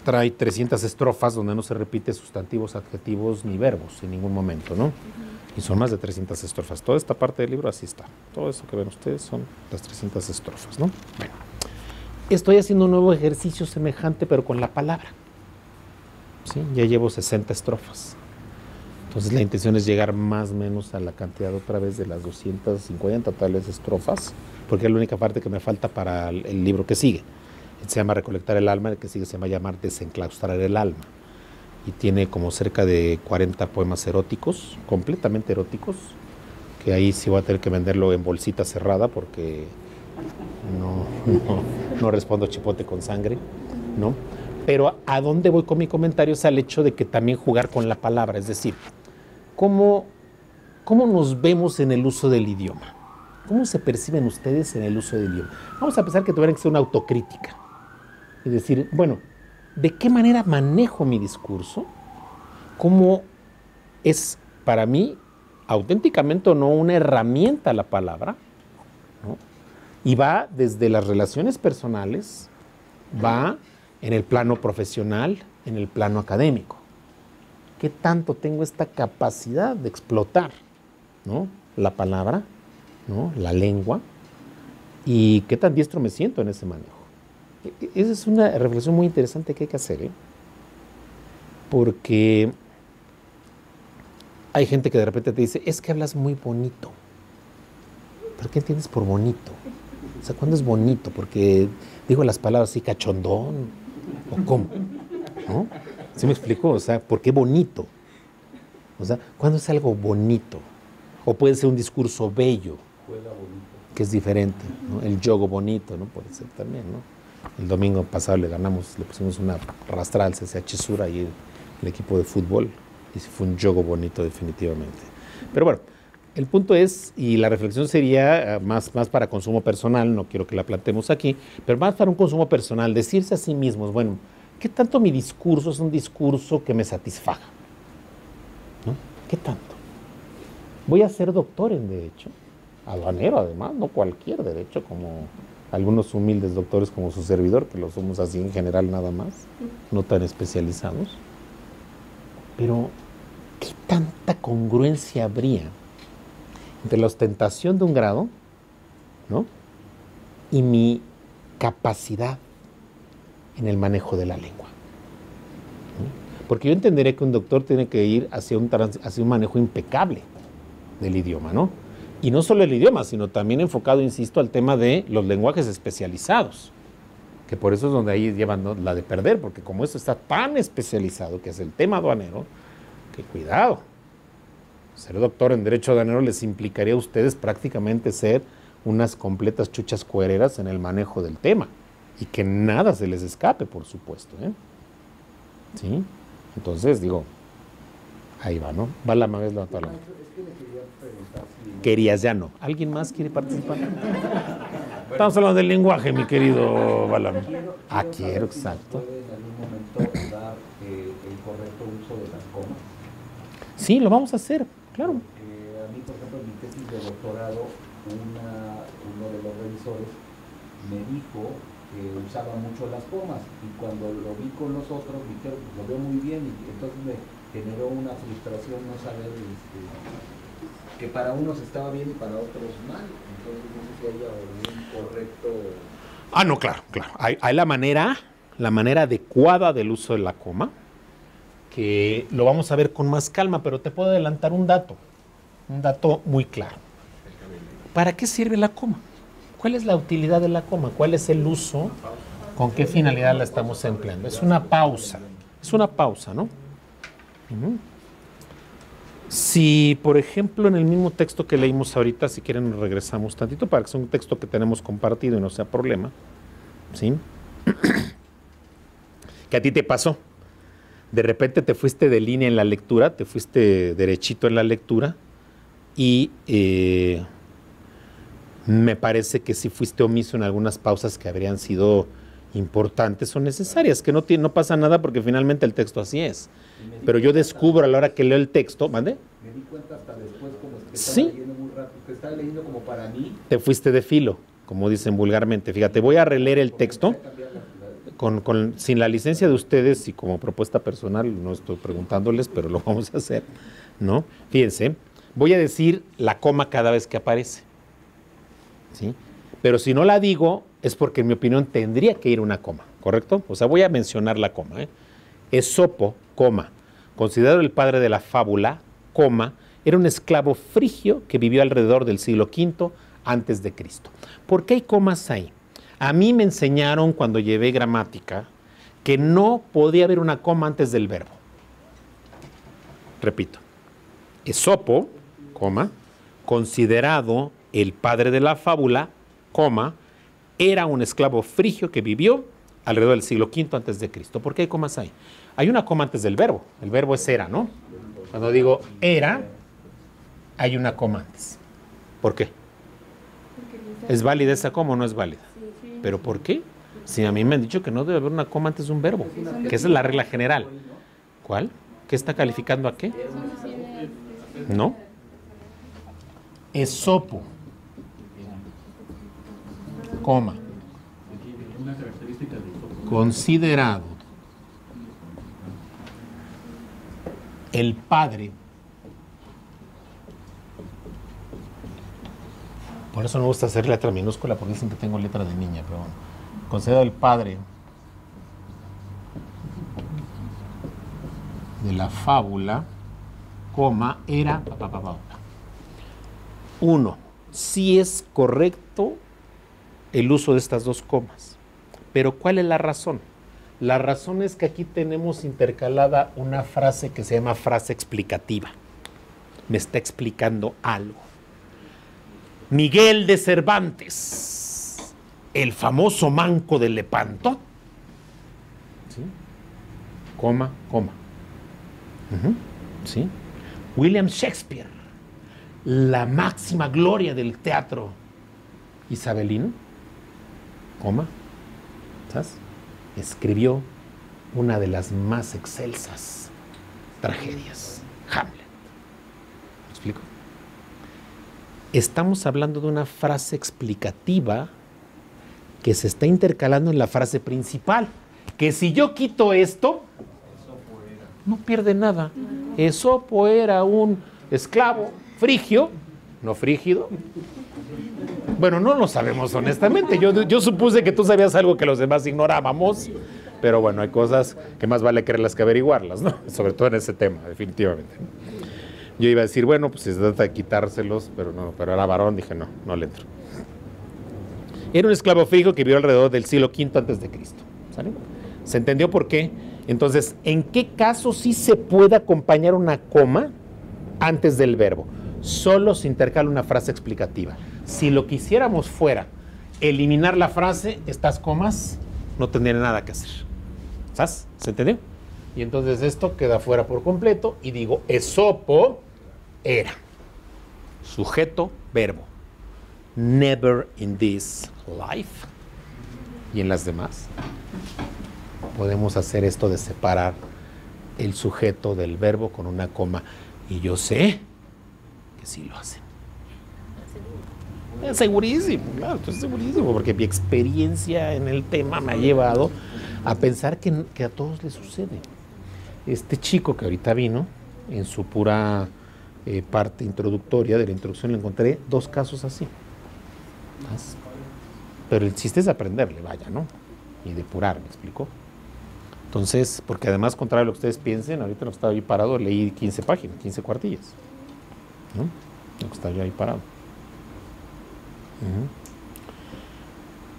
trae 300 estrofas donde no se repite sustantivos, adjetivos ni verbos en ningún momento, ¿no? Y son más de 300 estrofas. Toda esta parte del libro así está. Todo eso que ven ustedes son las 300 estrofas, ¿no? Bueno, estoy haciendo un nuevo ejercicio semejante, pero con la palabra. ¿Sí? Ya llevo 60 estrofas. Entonces la intención es llegar más o menos a la cantidad otra vez de las 250 tales estrofas, porque es la única parte que me falta para el libro que sigue. Se llama Recolectar el alma, el que sigue se llama llamar Desenclaustrar el alma. Y tiene como cerca de 40 poemas eróticos, completamente eróticos, que ahí sí voy a tener que venderlo en bolsita cerrada porque no respondo chipote con sangre, ¿no? Pero ¿a dónde voy con mi comentario? Es al hecho de que también jugar con la palabra, es decir, ¿cómo nos vemos en el uso del idioma? ¿Cómo se perciben ustedes en el uso del idioma? Vamos a pensar que tuvieran que ser una autocrítica y decir, bueno, ¿de qué manera manejo mi discurso? ¿Cómo es para mí auténticamente o no una herramienta la palabra? ¿No? Y va desde las relaciones personales, va en el plano profesional, en el plano académico. ¿Qué tanto tengo esta capacidad de explotar, ¿no?, la palabra, ¿no?, la lengua? ¿Y qué tan diestro me siento en ese manejo? Esa es una reflexión muy interesante que hay que hacer, porque hay gente que de repente te dice, es que hablas muy bonito. ¿Pero qué entiendes por bonito? O sea, ¿cuándo es bonito? Porque digo las palabras así, cachondón, ¿o cómo? ¿No? ¿Sí me explico? O sea, ¿por qué bonito? O sea, ¿cuándo es algo bonito? O puede ser un discurso bello, que es diferente, ¿no? El yogo bonito, ¿no? Puede ser también, ¿no? El domingo pasado le pusimos una arrastrada al CCH Sur ahí el equipo de fútbol, y fue un yogo bonito definitivamente. Pero bueno, el punto es, y la reflexión sería más para consumo personal, no quiero que la planteemos aquí, pero más para un consumo personal, decirse a sí mismos, bueno, ¿qué tanto mi discurso es un discurso que me satisfaga? ¿No? ¿Qué tanto? Voy a ser doctor en Derecho, aduanero además, no cualquier derecho, como algunos humildes doctores como su servidor, que lo somos así en general nada más, no tan especializados. Pero, ¿qué tanta congruencia habría entre la ostentación de un grado, ¿no?, y mi capacidad en el manejo de la lengua? ¿No? Porque yo entenderé que un doctor tiene que ir hacia un manejo impecable del idioma, ¿no? Y no solo el idioma, sino también enfocado, insisto, al tema de los lenguajes especializados, que por eso es donde ahí llevan, ¿no?, la de perder, porque como esto está tan especializado, que es el tema aduanero, que cuidado, ser doctor en Derecho Aduanero les implicaría a ustedes prácticamente ser unas completas chuchas cuereras en el manejo del tema, y que nada se les escape, por supuesto, ¿Sí? Entonces, digo, ahí va, ¿no? Va la vez la palabra. Querías, ya no. ¿Alguien más quiere participar? Estamos hablando del lenguaje, mi querido Balam. Quiero, exacto. ¿Puede en algún momento dar el correcto uso de las comas? Sí, lo vamos a hacer, claro. A mí, por ejemplo, en mi tesis de doctorado, uno de los revisores me dijo que usaba mucho las comas, y cuando lo vi con los otros, dije, lo veo muy bien, y entonces me generó una frustración no saber que para unos estaba bien y para otros mal. Entonces no sé si haya un correcto... No, claro. Hay la manera adecuada del uso de la coma, que lo vamos a ver con más calma, pero te puedo adelantar un dato muy claro. ¿Para qué sirve la coma? ¿Cuál es la utilidad de la coma? ¿Cuál es el uso? ¿Con qué finalidad la estamos empleando? Es una pausa, ¿no? Si, por ejemplo, en el mismo texto que leímos ahorita, si quieren regresamos tantito para que sea un texto que tenemos compartido y no sea problema, ¿sí? ¿Qué a ti te pasó? De repente te fuiste de línea en la lectura, te fuiste derechito en la lectura y me parece que sí fuiste omiso en algunas pausas que habrían sido importantes o necesarias, que no pasa nada porque finalmente el texto así es. Pero yo descubro a la hora que leo el texto, ¿mande? Me di cuenta hasta después como que ¿Sí? estaba leyendo muy rápido, que estaba leyendo como para mí. Te fuiste de filo, como dicen vulgarmente. Fíjate, voy a releer el texto. sin la licencia de ustedes y como propuesta personal, no estoy preguntándoles, pero lo vamos a hacer, ¿no? Fíjense, voy a decir la coma cada vez que aparece, ¿sí? Pero si no la digo, es porque en mi opinión tendría que ir una coma, ¿correcto? O sea, voy a mencionar la coma, ¿eh? Esopo, coma, considerado el padre de la fábula, coma, era un esclavo frigio que vivió alrededor del siglo V antes de Cristo. ¿Por qué hay comas ahí? A mí me enseñaron cuando llevé gramática que no podía haber una coma antes del verbo. Repito, Esopo, coma, considerado el padre de la fábula, coma, era un esclavo frigio que vivió alrededor del siglo V antes de Cristo. ¿Por qué hay comas ahí? Hay una coma antes del verbo. El verbo es era, ¿no? Cuando digo era, hay una coma antes. ¿Por qué? ¿Es válida esa coma o no es válida? ¿Pero por qué? Si a mí me han dicho que no debe haber una coma antes de un verbo, que esa es la regla general. ¿Cuál? ¿Qué está calificando a qué? ¿No? Esopo, coma, considerado el padre. Por eso no me gusta hacer letra minúscula, porque siempre tengo letra de niña, pero bueno. Considerado el padre de la fábula, coma, era... Uno, sí es correcto el uso de estas dos comas. Pero ¿cuál es la razón? La razón es que aquí tenemos intercalada una frase que se llama frase explicativa. Me está explicando algo. Miguel de Cervantes, el famoso manco de Lepanto, ¿sí? Coma, coma. ¿Sí? William Shakespeare, la máxima gloria del teatro isabelino, coma, ¿sabes? Escribió una de las más excelsas tragedias, Hamlet. ¿Me explico? Estamos hablando de una frase explicativa que se está intercalando en la frase principal. Que si yo quito esto, no pierde nada. Esopo era un esclavo frigio, no frígido. Bueno, no lo sabemos honestamente. Yo supuse que tú sabías algo que los demás ignorábamos, pero bueno, hay cosas que más vale creerlas que averiguarlas, ¿no? Sobre todo en ese tema, definitivamente. Yo iba a decir, bueno, pues se trata de quitárselos, pero no, pero era varón, dije, no le entro. Era un esclavo frigio que vivió alrededor del siglo V antes de Cristo. ¿Sale? ¿Se entendió por qué? Entonces, ¿en qué caso sí se puede acompañar una coma antes del verbo? Solo se intercala una frase explicativa. Si lo que hiciéramos fuera eliminar la frase, estas comas no tendrían nada que hacer. ¿Sabes? ¿Se entendió? Y entonces esto queda fuera por completo y digo, Esopo era. Sujeto, verbo. Never in this life. Y en las demás podemos hacer esto de separar el sujeto del verbo con una coma. Y yo sé que sí lo hacen. Es segurísimo, claro, estoy segurísimo, porque mi experiencia en el tema me ha llevado a pensar que a todos les sucede. Este chico que ahorita vino, en su pura parte introductoria de la introducción, le encontré 2 casos así. Pero el chiste es aprenderle, vaya, ¿no? Y depurar, ¿me explicó? Entonces, porque además, contrario a lo que ustedes piensen, ahorita lo que estaba ahí parado, leí 15 páginas, 15 cuartillas, ¿no? Lo que estaba yo ahí parado.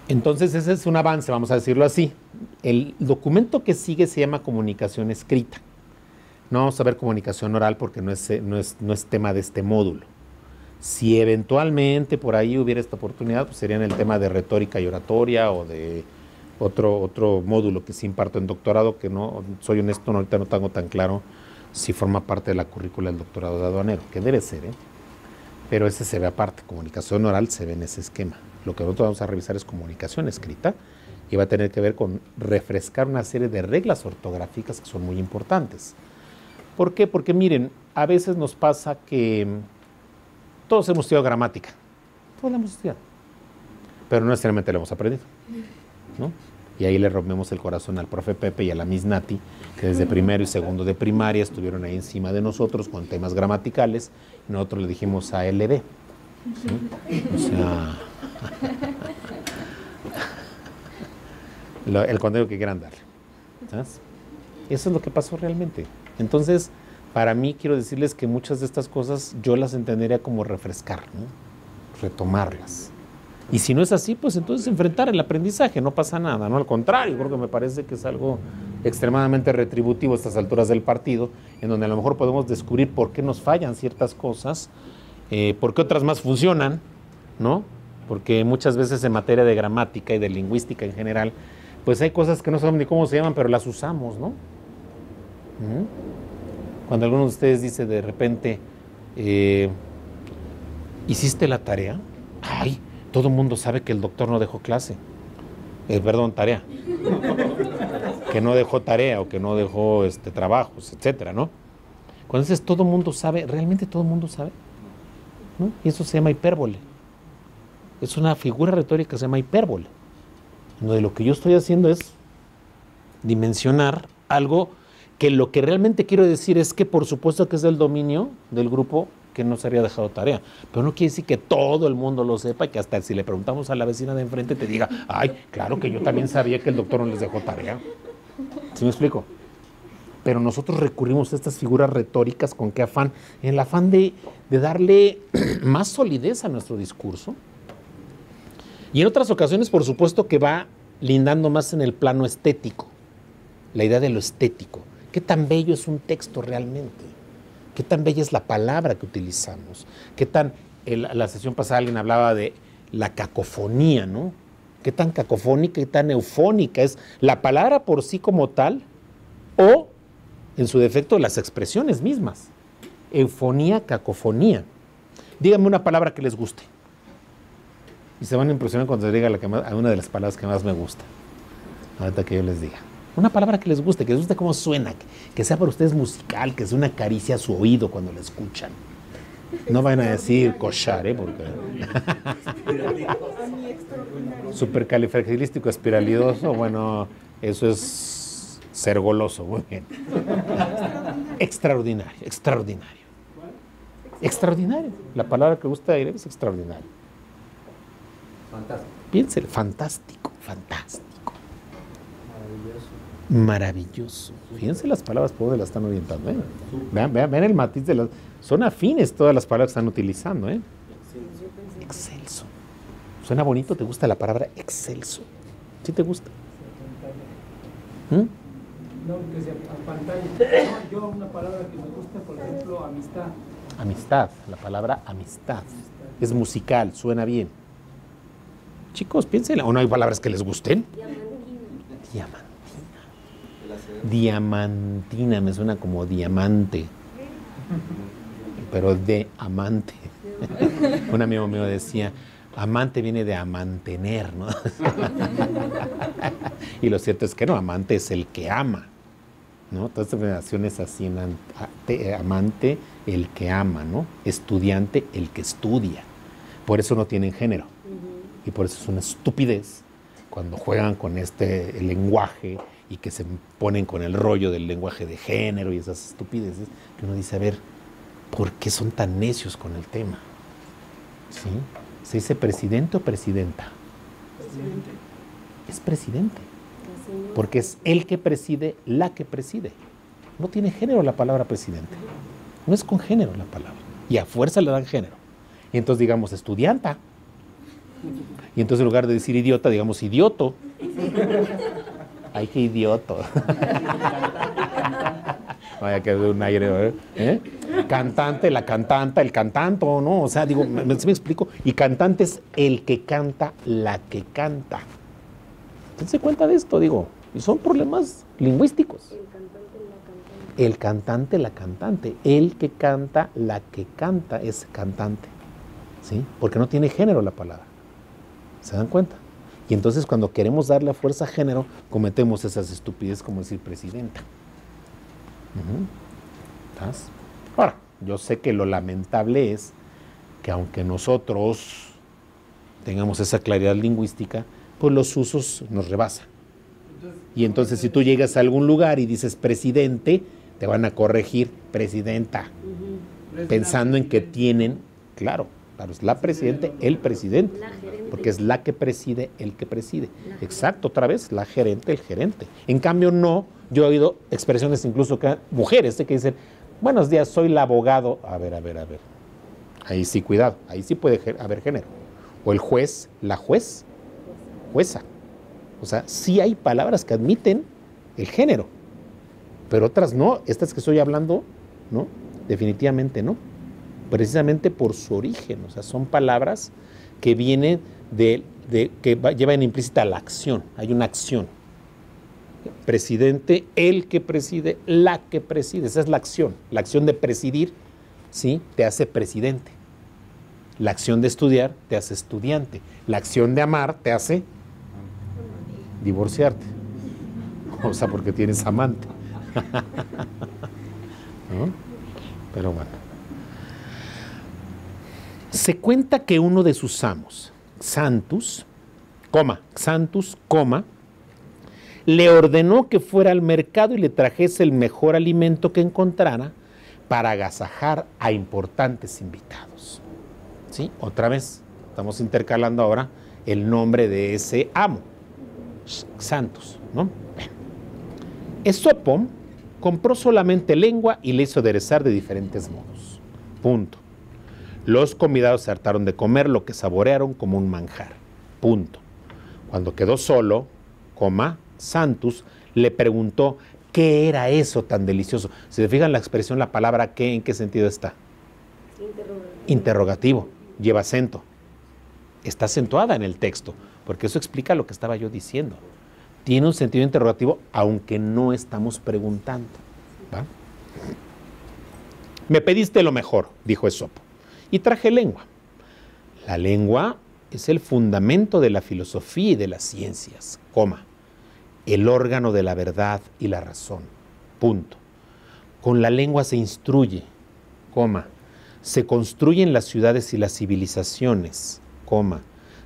Entonces, ese es un avance, vamos a decirlo así. El documento que sigue se llama comunicación escrita. No vamos a ver comunicación oral porque no es tema de este módulo. Si eventualmente por ahí hubiera esta oportunidad, pues sería en el tema de retórica y oratoria o de otro módulo que sí imparto en doctorado, que no, soy honesto, ahorita no tengo tan claro si forma parte de la currícula del doctorado de aduanero, que debe ser, pero ese se ve aparte. Comunicación oral se ve en ese esquema. Lo que nosotros vamos a revisar es comunicación escrita y va a tener que ver con refrescar una serie de reglas ortográficas que son muy importantes. ¿Por qué? Porque miren, a veces nos pasa que todos hemos estudiado gramática, todos la hemos estudiado, pero no necesariamente la hemos aprendido, ¿no? Y ahí le rompemos el corazón al profe Pepe y a la Miss Nati, que desde primero y segundo de primaria estuvieron ahí encima de nosotros con temas gramaticales. Y nosotros le dijimos ALB. ¿Sí? O sea, el contenido que quieran darle. ¿Sabes? Eso es lo que pasó realmente. Entonces, para mí, quiero decirles que muchas de estas cosas yo las entendería como refrescar, ¿no? Retomarlas. Y si no es así, pues entonces enfrentar el aprendizaje, no pasa nada, ¿no? Al contrario, creo que me parece que es algo extremadamente retributivo a estas alturas del partido, en donde a lo mejor podemos descubrir por qué nos fallan ciertas cosas, por qué otras más funcionan, ¿no? Porque muchas veces en materia de gramática y de lingüística en general, pues hay cosas que no sabemos ni cómo se llaman, pero las usamos, ¿no? Cuando alguno de ustedes dice de repente, ¿hiciste la tarea? Ay, todo el mundo sabe que el doctor no dejó clase. Perdón, tarea. Que no dejó tarea o que no dejó trabajos, etcétera, ¿no? Cuando dices todo el mundo sabe, ¿realmente todo el mundo sabe? ¿No? Y eso se llama hipérbole. Es una figura retórica que se llama hipérbole. Donde lo que yo estoy haciendo es dimensionar algo que lo que realmente quiero decir es que por supuesto que es del dominio del grupo que no se había dejado tarea, pero no quiere decir que todo el mundo lo sepa y que hasta si le preguntamos a la vecina de enfrente te diga, ay, claro que yo también sabía que el doctor no les dejó tarea. ¿Sí me explico? Pero nosotros recurrimos a estas figuras retóricas ¿con qué afán? En el afán de darle más solidez a nuestro discurso. Y en otras ocasiones, por supuesto, que va lindando más en el plano estético, la idea de lo estético. ¿Qué tan bello es un texto realmente? ¿Qué tan bella es la palabra que utilizamos? ¿Qué tan, la sesión pasada alguien hablaba de la cacofonía, ¿no? ¿Qué tan cacofónica y tan eufónica es la palabra por sí como tal o, en su defecto, las expresiones mismas? Eufonía, cacofonía. Díganme una palabra que les guste. Y se van a impresionar cuando les diga una de las palabras que más me gusta. Ahorita que yo les diga. Una palabra que les guste cómo suena, que sea para ustedes musical, que sea una caricia a su oído cuando la escuchan. No van a decir cochar, porque... Supercalifragilístico espiralidoso, bueno, eso es ser goloso, muy bien. Extraordinario, extraordinario. Extraordinario. La palabra que gusta ir es extraordinario. Fantástico. Piénselo, fantástico, fantástico. Maravilloso. Fíjense las palabras por dónde las están orientando. Vean el matiz de las... Son afines todas las palabras que están utilizando. Excelso. ¿Suena bonito? ¿Te gusta la palabra excelso? ¿Sí te gusta? No, que sea a pantalla. No, yo una palabra que me gusta, por ejemplo, amistad. Amistad, la palabra amistad. Es musical, suena bien. Chicos, piénsenla. ¿O no hay palabras que les gusten? Diamantina. Diamantina, me suena como diamante. Pero de amante. Un amigo mío decía, amante viene de amantener, ¿no? Y lo cierto es que no, amante es el que ama, ¿no? Todas estas relaciones así, amante, el que ama, ¿no? Estudiante, el que estudia. Por eso no tienen género. Y por eso es una estupidez cuando juegan con este lenguaje y que se ponen con el rollo del lenguaje de género y esas estupideces, que uno dice, a ver, ¿por qué son tan necios con el tema? ¿Sí? ¿Se dice presidente o presidenta? Presidente. Es presidente. Porque es el que preside, la que preside. No tiene género la palabra presidente. No es con género la palabra. Y a fuerza le dan género. Y entonces digamos estudianta. Y entonces en lugar de decir idiota, digamos idioto. Ay, qué idioto. Vaya que de un aire, ¿eh? Cantante, la cantanta, el cantanto, ¿no? O sea, digo, ¿me explico? Y cantante es el que canta, la que canta. Dense cuenta de esto, digo. Y son problemas lingüísticos. El cantante, la cantante. El que canta, la que canta es cantante. ¿Sí? Porque no tiene género la palabra. ¿Se dan cuenta? Y entonces cuando queremos darle a fuerza género, cometemos esas estupideces como decir presidenta. ¿Estás? Ahora, yo sé que lo lamentable es que aunque nosotros tengamos esa claridad lingüística, pues los usos nos rebasan. Y entonces si tú llegas a algún lugar y dices presidente, te van a corregir presidenta, pensando en que tienen, claro, es la presidente, el presidente, porque es la que preside, el que preside. Exacto, otra vez, la gerente, el gerente. En cambio, no, yo he oído expresiones incluso que mujeres que dicen, buenos días, soy el abogado. A ver. Ahí sí, cuidado, ahí sí puede haber género. O el juez, la jueza. O sea, sí hay palabras que admiten el género, pero otras no. Estas que estoy hablando, no, definitivamente no. Precisamente por su origen, o sea, son palabras que vienen que llevan implícita la acción, hay una acción. Presidente, el que preside, la que preside, esa es la acción de presidir, ¿sí? Te hace presidente. La acción de estudiar te hace estudiante. La acción de amar te hace divorciarte. O sea, porque tienes amante. ¿No? Pero bueno. Se cuenta que uno de sus amos, Xantus, le ordenó que fuera al mercado y le trajese el mejor alimento que encontrara para agasajar a importantes invitados. ¿Sí? Otra vez, estamos intercalando ahora el nombre de ese amo, Xantus, ¿no? Bueno. Esopo compró solamente lengua y le hizo aderezar de diferentes modos. Punto. Los convidados se hartaron de comer lo que saborearon como un manjar. Punto. Cuando quedó solo, Xantus le preguntó qué era eso tan delicioso. Si se fijan la expresión, la palabra qué, ¿en qué sentido está? Interrogativo. Lleva acento. Está acentuada en el texto, porque eso explica lo que estaba yo diciendo. Tiene un sentido interrogativo, aunque no estamos preguntando. ¿Va? Me pediste lo mejor, dijo Esopo, y traje lengua. La lengua es el fundamento de la filosofía y de las ciencias, el órgano de la verdad y la razón, punto. Con la lengua se instruye, se construyen las ciudades y las civilizaciones,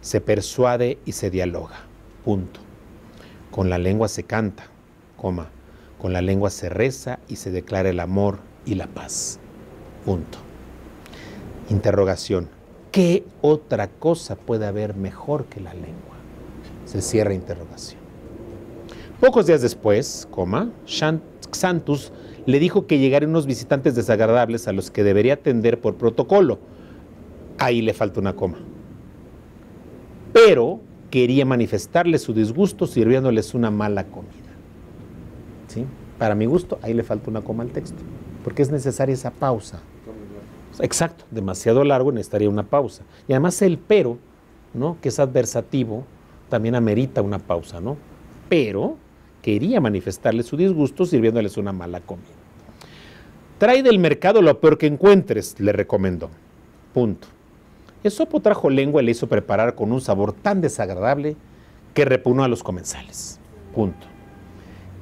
se persuade y se dialoga, punto. Con la lengua se canta, con la lengua se reza y se declara el amor y la paz, punto. Interrogación. ¿Qué otra cosa puede haber mejor que la lengua? Se cierra interrogación. Pocos días después, Xantus le dijo que llegarían unos visitantes desagradables a los que debería atender por protocolo. Ahí le falta una coma. Pero quería manifestarles su disgusto sirviéndoles una mala comida. ¿Sí? Para mi gusto, ahí le falta una coma al texto, porque es necesaria esa pausa. Exacto, demasiado largo, necesitaría una pausa. Y además el pero, ¿no?, que es adversativo, también amerita una pausa, ¿no? Pero quería manifestarle su disgusto sirviéndoles una mala comida. Trae del mercado lo peor que encuentres, le recomendó. Punto. Esopo trajo lengua y le hizo preparar con un sabor tan desagradable que repugnó a los comensales. Punto.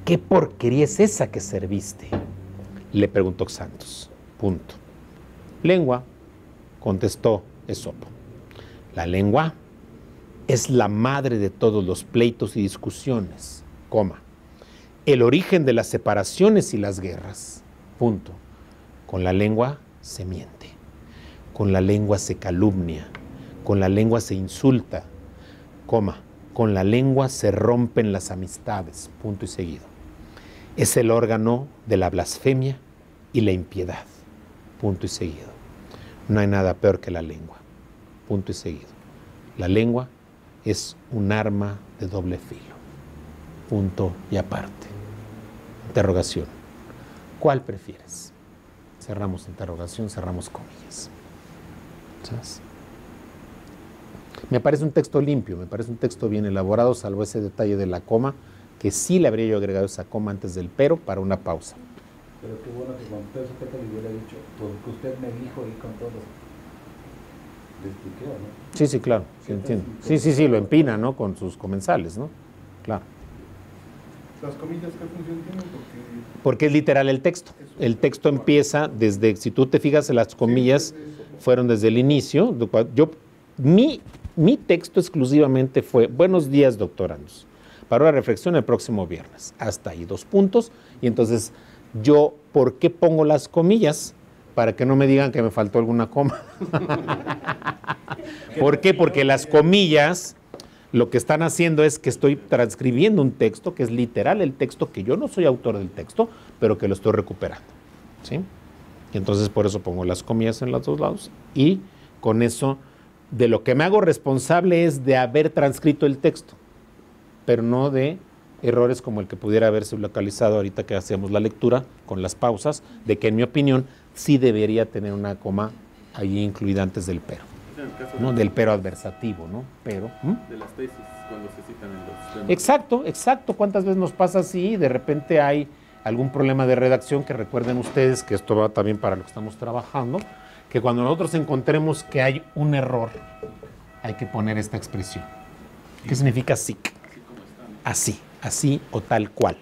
¿Qué porquería es esa que serviste?, le preguntó Xantus. Punto. Lengua, contestó Esopo. La lengua es la madre de todos los pleitos y discusiones, el origen de las separaciones y las guerras, punto. Con la lengua se miente, con la lengua se calumnia, con la lengua se insulta, con la lengua se rompen las amistades, punto y seguido. Es el órgano de la blasfemia y la impiedad, punto y seguido. No hay nada peor que la lengua, punto y seguido. La lengua es un arma de doble filo, punto y aparte. Interrogación. ¿Cuál prefieres? Cerramos interrogación, cerramos comillas. ¿Sabes? Me parece un texto limpio, me parece un texto bien elaborado, salvo ese detalle de la coma, que sí le habría yo agregado esa coma antes del pero para una pausa. Pero qué bueno que con todo eso que te le hubiera dicho, porque usted me dijo y con todo le expliqué, ¿no? Sí, claro, sí, entiendo. Sí, lo empina, ¿no?, con sus comensales, ¿no? Claro. ¿Las comillas qué función tienen? Porque es literal el texto. El texto empieza desde, si tú te fijas, las comillas fueron desde el inicio. Mi texto exclusivamente fue, buenos días, doctorandos. para una reflexión el próximo viernes. Hasta ahí, 2 puntos. Y entonces, yo, ¿por qué pongo las comillas? Para que no me digan que me faltó alguna coma. ¿Por qué? Porque las comillas lo que están haciendo es que estoy transcribiendo un texto que es literal el texto, que yo no soy autor del texto, pero que lo estoy recuperando, ¿sí? Y entonces por eso pongo las comillas en los 2 lados, y con eso de lo que me hago responsable es de haber transcrito el texto, pero no de errores como el que pudiera haberse localizado ahorita que hacíamos la lectura con las pausas, de que en mi opinión sí debería tener una coma allí incluida antes del pero. ¿No? Del pero adversativo, ¿no? Pero. De las tesis, cuando se citan en los temas. Exacto, exacto. ¿Cuántas veces nos pasa así? De repente hay algún problema de redacción, que recuerden ustedes que esto va también para lo que estamos trabajando, que cuando nosotros encontremos que hay un error, hay que poner esta expresión. ¿Qué significa sic? Así, así o tal cual,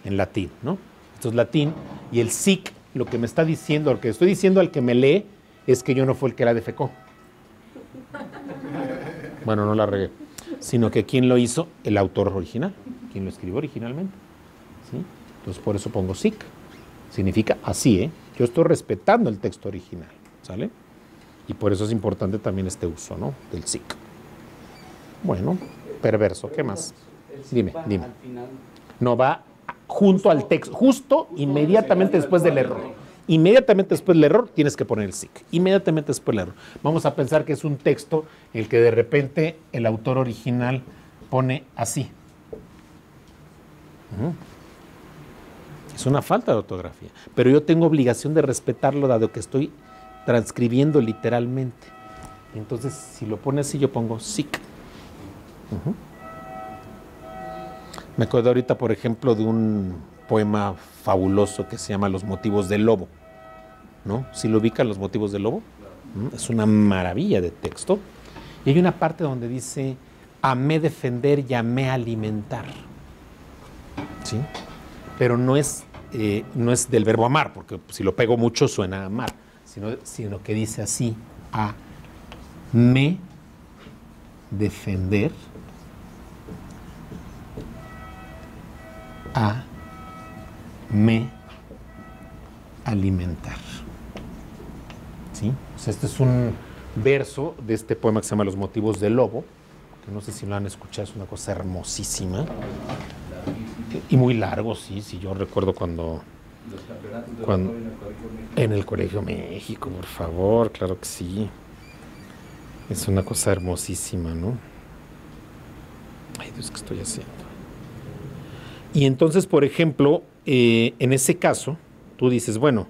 en latín, ¿no? Esto es latín, y el sic, lo que me está diciendo, lo que estoy diciendo al que me lee, es que yo no fue el que la defecó. Bueno, no la regué, sino que ¿quién lo hizo? El autor original, quien lo escribió originalmente, ¿sí? Entonces por eso pongo sic, significa así, ¿eh? Yo estoy respetando el texto original, ¿sale? Y por eso es importante también este uso, ¿no? Del sic. Bueno, perverso, ¿qué más? Dime. No, va junto al texto, justo inmediatamente después del error. Inmediatamente después del error tienes que poner el sic. Inmediatamente después del error. Vamos a pensar que es un texto en el que de repente el autor original pone así. Es una falta de ortografía. Pero yo tengo obligación de respetarlo dado que estoy transcribiendo literalmente. Entonces, si lo pone así, yo pongo sic. Me acuerdo ahorita, por ejemplo, de un poema fabuloso que se llama Los motivos del lobo, ¿no? ¿Sí lo ubican, Los motivos del lobo? Es una maravilla de texto. Y hay una parte donde dice, amé defender y amé alimentar, ¿sí? Pero no es del verbo amar, porque si lo pego mucho suena a amar, sino que dice así, amé defender, amé alimentar, ¿sí? O sea, este es un verso de este poema que se llama Los motivos del lobo, que no sé si lo han escuchado, es una cosa hermosísima y muy largo, sí, yo recuerdo cuando en el Colegio México, por favor, claro que sí, es una cosa hermosísima, ¿no? Ay, Dios, ¿qué estoy haciendo? Y entonces, por ejemplo, en ese caso, tú dices, bueno,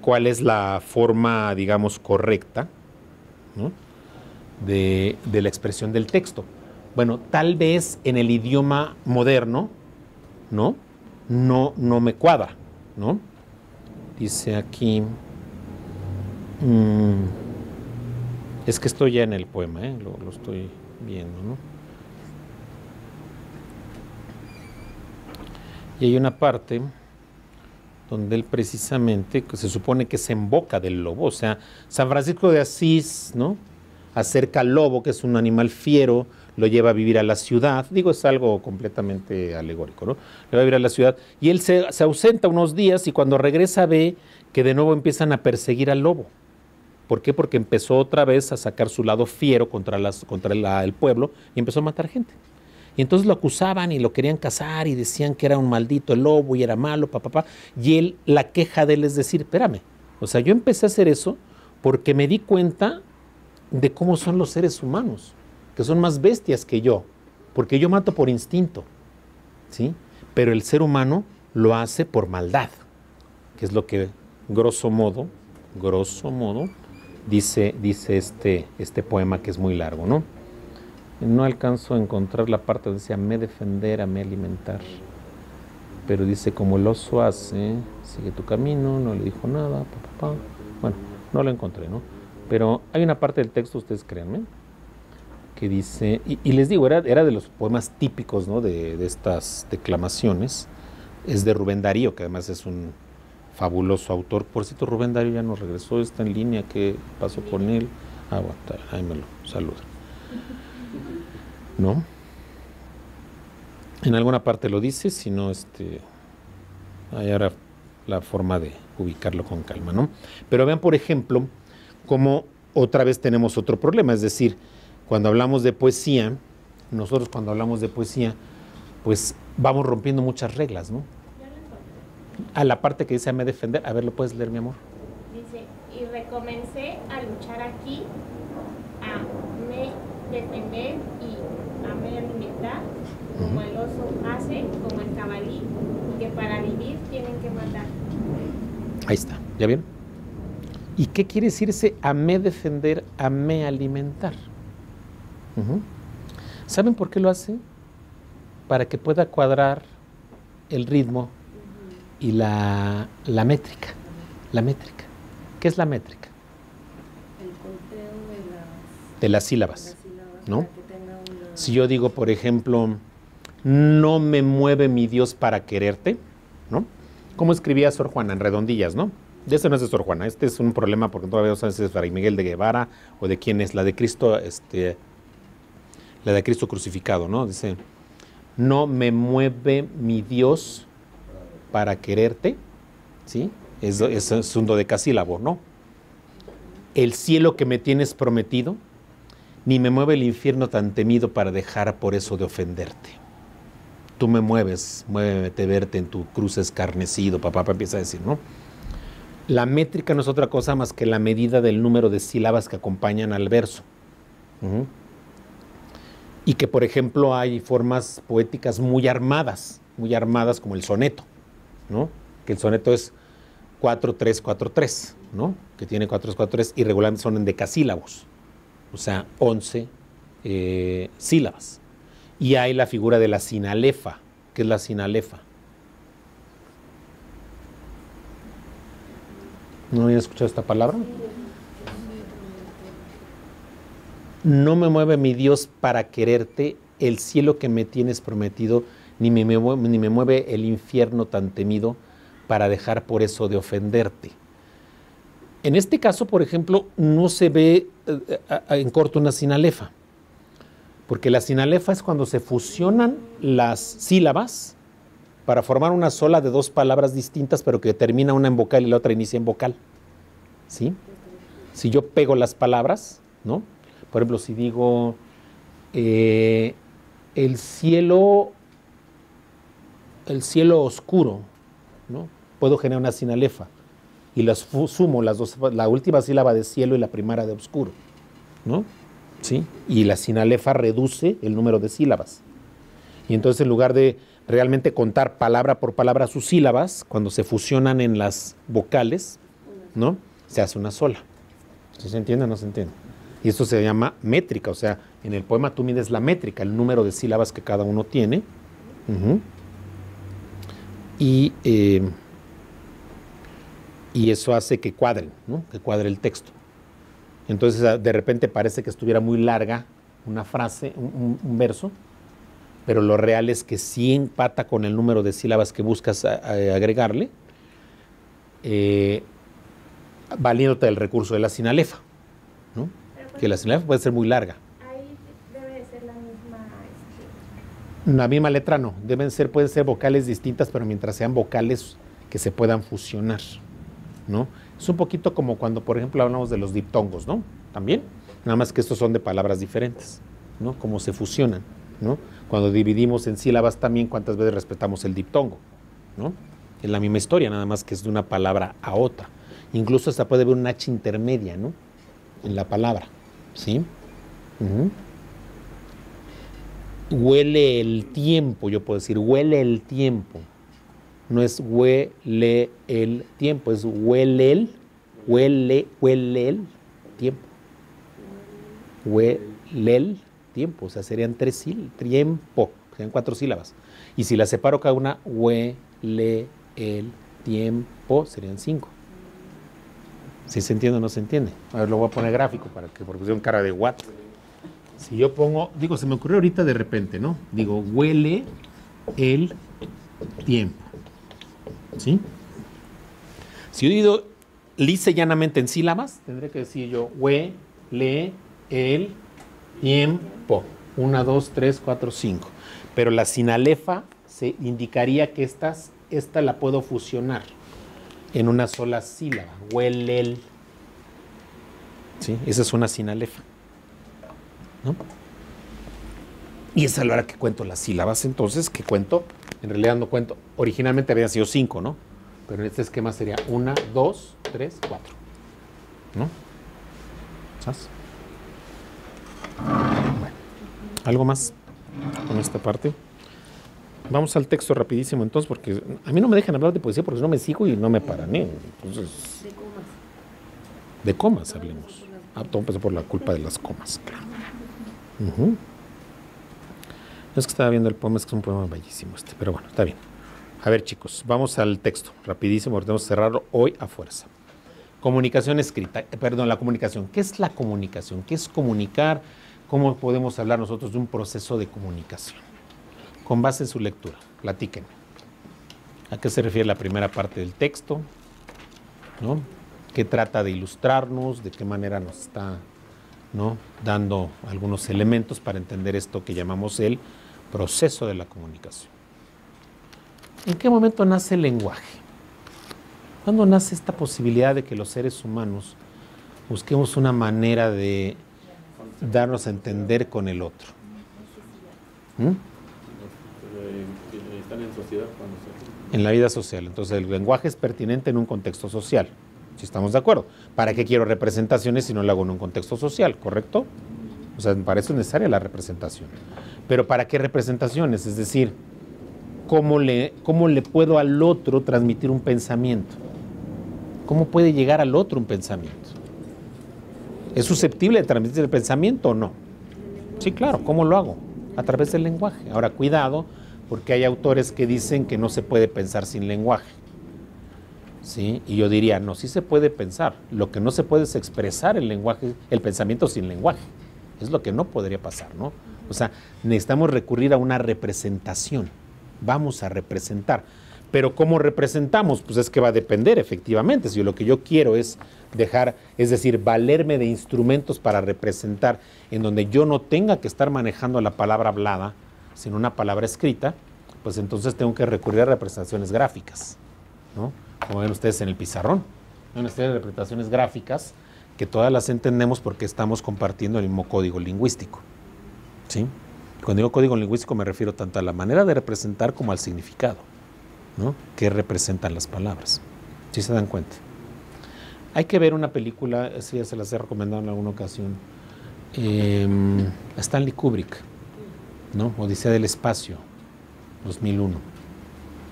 ¿cuál es la forma, digamos, correcta, ¿no? de la expresión del texto? Bueno, tal vez en el idioma moderno, ¿no? No me cuadra, ¿no? Dice aquí, es que estoy ya en el poema, lo estoy viendo, ¿no? Y hay una parte donde él precisamente, que se supone que se en boca del lobo, o sea, San Francisco de Asís, ¿no? Acerca al lobo, que es un animal fiero, lo lleva a vivir a la ciudad, digo, es algo completamente alegórico, ¿no? Lo lleva a vivir a la ciudad, y él se ausenta unos días, y cuando regresa ve que de nuevo empiezan a perseguir al lobo. ¿Por qué? Porque empezó otra vez a sacar su lado fiero contra el pueblo, y empezó a matar gente. Y entonces lo acusaban y lo querían cazar y decían que era un maldito el lobo y era malo, y él, la queja de él es decir, espérame, o sea, yo empecé a hacer eso porque me di cuenta de cómo son los seres humanos, que son más bestias que yo, porque yo mato por instinto, ¿sí? Pero el ser humano lo hace por maldad, que es lo que grosso modo, dice este poema, que es muy largo, ¿no? No alcanzo a encontrar la parte donde dice amé defender, amé alimentar. Pero dice, como el oso hace, sigue tu camino, no le dijo nada, Bueno, no lo encontré, ¿no? Pero hay una parte del texto, ustedes créanme, que dice, y les digo, era de los poemas típicos, ¿no? de estas declamaciones. Es de Rubén Darío, que además es un fabuloso autor. Por cierto, Rubén Darío ya nos regresó, está en línea, ¿qué pasó con él? Bueno, ahí me lo saluda, ¿no? En alguna parte lo dice, si no, hay ahora la forma de ubicarlo con calma, ¿no? Pero vean, por ejemplo, cómo otra vez tenemos otro problema, es decir, cuando hablamos de poesía, nosotros cuando hablamos de poesía, pues vamos rompiendo muchas reglas, ¿no? A la parte que dice "Amé defender", a ver, ¿lo puedes leer, mi amor? Dice, y recomencé a luchar aquí, a me defender y a me alimentar, como el oso hace, como el jabalí, que para vivir tienen que matar. Ahí está, ¿ya vieron? ¿Y qué quiere decir ese "amé defender, amé alimentar"? ¿Saben por qué lo hace? Para que pueda cuadrar el ritmo y la métrica. La métrica. ¿Qué es la métrica? El conteo de las sílabas, ¿no? Si yo digo, por ejemplo, no me mueve mi Dios para quererte, ¿no? ¿Cómo escribía Sor Juana? En redondillas, ¿no? Este no es de Sor Juana, este es un problema porque todavía no sabes si es Fray Miguel de Guevara o de quién es, la de Cristo, la de Cristo crucificado, ¿no? Dice, no me mueve mi Dios para quererte, ¿sí? Es un dodecasílabo, ¿no? El cielo que me tienes prometido, ni me mueve el infierno tan temido para dejar por eso de ofenderte. Tú me mueves, muéveme de verte en tu cruz escarnecido, papá empieza a decir, ¿no? La métrica no es otra cosa más que la medida del número de sílabas que acompañan al verso. Y que, por ejemplo, hay formas poéticas muy armadas como el soneto, ¿no? Que el soneto es 4-3-4-3, ¿no? Que tiene 4-3-4-3 y regularmente son en decasílabos, o sea, 11 sílabas. Y hay la figura de la sinalefa. ¿Qué es la sinalefa? ¿No habían escuchado esta palabra? No me mueve mi Dios para quererte, el cielo que me tienes prometido, ni me mueve el infierno tan temido para dejar por eso de ofenderte. En este caso, por ejemplo, no se ve en corto una sinalefa, porque la sinalefa es cuando se fusionan las sílabas para formar una sola de dos palabras distintas, pero que termina una en vocal y la otra inicia en vocal, ¿sí? Si yo pego las palabras, ¿no? Por ejemplo, si digo, el cielo oscuro, ¿no? Puedo generar una sinalefa y las sumo las dos, la última sílaba de cielo y la primera de oscuro, ¿no? ¿Sí? Y la sinalefa reduce el número de sílabas. Y entonces, en lugar de realmente contar palabra por palabra sus sílabas, cuando se fusionan en las vocales, ¿no? Se hace una sola. ¿Sí se entiende o no se entiende? Y esto se llama métrica, o sea, en el poema tú mides la métrica, el número de sílabas que cada uno tiene. Y eso hace que cuadren, ¿no? Que cuadre el texto. Entonces, de repente parece que estuviera muy larga una frase, un verso, pero lo real es que sí empata con el número de sílabas que buscas agregarle, valiéndote del recurso de la sinalefa, ¿no? Que la sinalefa puede ser muy larga. Ahí debe de ser la misma... La misma letra no, pueden ser vocales distintas, pero mientras sean vocales que se puedan fusionar, ¿no? Es un poquito como cuando, por ejemplo, hablamos de los diptongos, ¿no? También, nada más que estos son de palabras diferentes, ¿no? Cómo se fusionan, ¿no? Cuando dividimos en sílabas también, ¿cuántas veces respetamos el diptongo? ¿No? Es la misma historia, nada más que es de una palabra a otra. Incluso hasta puede haber un H intermedia, ¿no? En la palabra, ¿sí? Huele el tiempo, yo puedo decir, huele el tiempo. No es huele el tiempo, es huele el tiempo. Huele el tiempo, o sea, serían tiempo, serían 4 sílabas. Y si las separo cada una, huele el tiempo, serían 5. ¿Sí se entiende o no se entiende? A ver, lo voy a poner gráfico porque pusieron cara de what. Si yo pongo, digo, se me ocurrió ahorita de repente, ¿no? Digo, huele el tiempo. ¿Sí? Si yo digo lisa y llanamente en sílabas, tendré que decir yo, huele el tiempo. 1, 2, 3, 4, 5. Pero la sinalefa se indicaría que esta la puedo fusionar en una sola sílaba. Huelel. ¿Sí? Esa es una sinalefa, ¿no? Y esa es la hora que cuento las sílabas, entonces, que cuento, en realidad no cuento, originalmente habían sido 5, ¿no? Pero en este esquema sería 1, 2, 3, 4, ¿no? ¿Sabes? Bueno, ¿algo más con esta parte? Vamos al texto rapidísimo entonces, porque a mí no me dejan hablar de poesía porque no me sigo y no me paran, ¿eh? Entonces, de comas hablemos. Todo empezó por la culpa de las comas, claro. Es que estaba viendo el poema, es que es un poema bellísimo este, pero bueno, está bien. A ver, chicos, vamos al texto, rapidísimo, porque tenemos que cerrarlo hoy a fuerza. Comunicación escrita, perdón, la comunicación. ¿Qué es la comunicación? ¿Qué es comunicar? ¿Cómo podemos hablar nosotros de un proceso de comunicación? Con base en su lectura, platíquenme. ¿A qué se refiere la primera parte del texto? ¿No? ¿Qué trata de ilustrarnos? ¿De qué manera nos está, ¿no?, dando algunos elementos para entender esto que llamamos el proceso de la comunicación? ¿En qué momento nace el lenguaje? ¿Cuándo nace esta posibilidad de que los seres humanos busquemos una manera de darnos a entender con el otro? Están en sociedad cuando se... En la vida social. Entonces el lenguaje es pertinente en un contexto social, si estamos de acuerdo. ¿Para qué quiero representaciones si no lo hago en un contexto social, correcto? O sea, para eso es necesaria la representación. Pero ¿para qué representaciones? Es decir, ¿cómo le puedo al otro transmitir un pensamiento? ¿Cómo puede llegar al otro un pensamiento? ¿Es susceptible de transmitir el pensamiento o no? Sí, claro. ¿Cómo lo hago? A través del lenguaje. Ahora, cuidado, porque hay autores que dicen que no se puede pensar sin lenguaje. ¿Sí? Y yo diría, no, sí se puede pensar. Lo que no se puede es expresar el lenguaje, el pensamiento sin lenguaje. Es lo que no podría pasar, ¿no? O sea, necesitamos recurrir a una representación. Vamos a representar. Pero ¿cómo representamos? Pues es que va a depender, efectivamente. Si lo que yo quiero es es decir, valerme de instrumentos para representar, en donde yo no tenga que estar manejando la palabra hablada, sino una palabra escrita, pues entonces tengo que recurrir a representaciones gráficas, ¿no? Como ven ustedes en el pizarrón. Hay una serie de representaciones gráficas que todas las entendemos porque estamos compartiendo el mismo código lingüístico, ¿sí? Cuando digo código lingüístico me refiero tanto a la manera de representar como al significado, ¿no?, que representan las palabras. ¿Sí se dan cuenta? Hay que ver una película, sí, ya se las he recomendado en alguna ocasión, Stanley Kubrick, ¿no? Odisea del Espacio, 2001.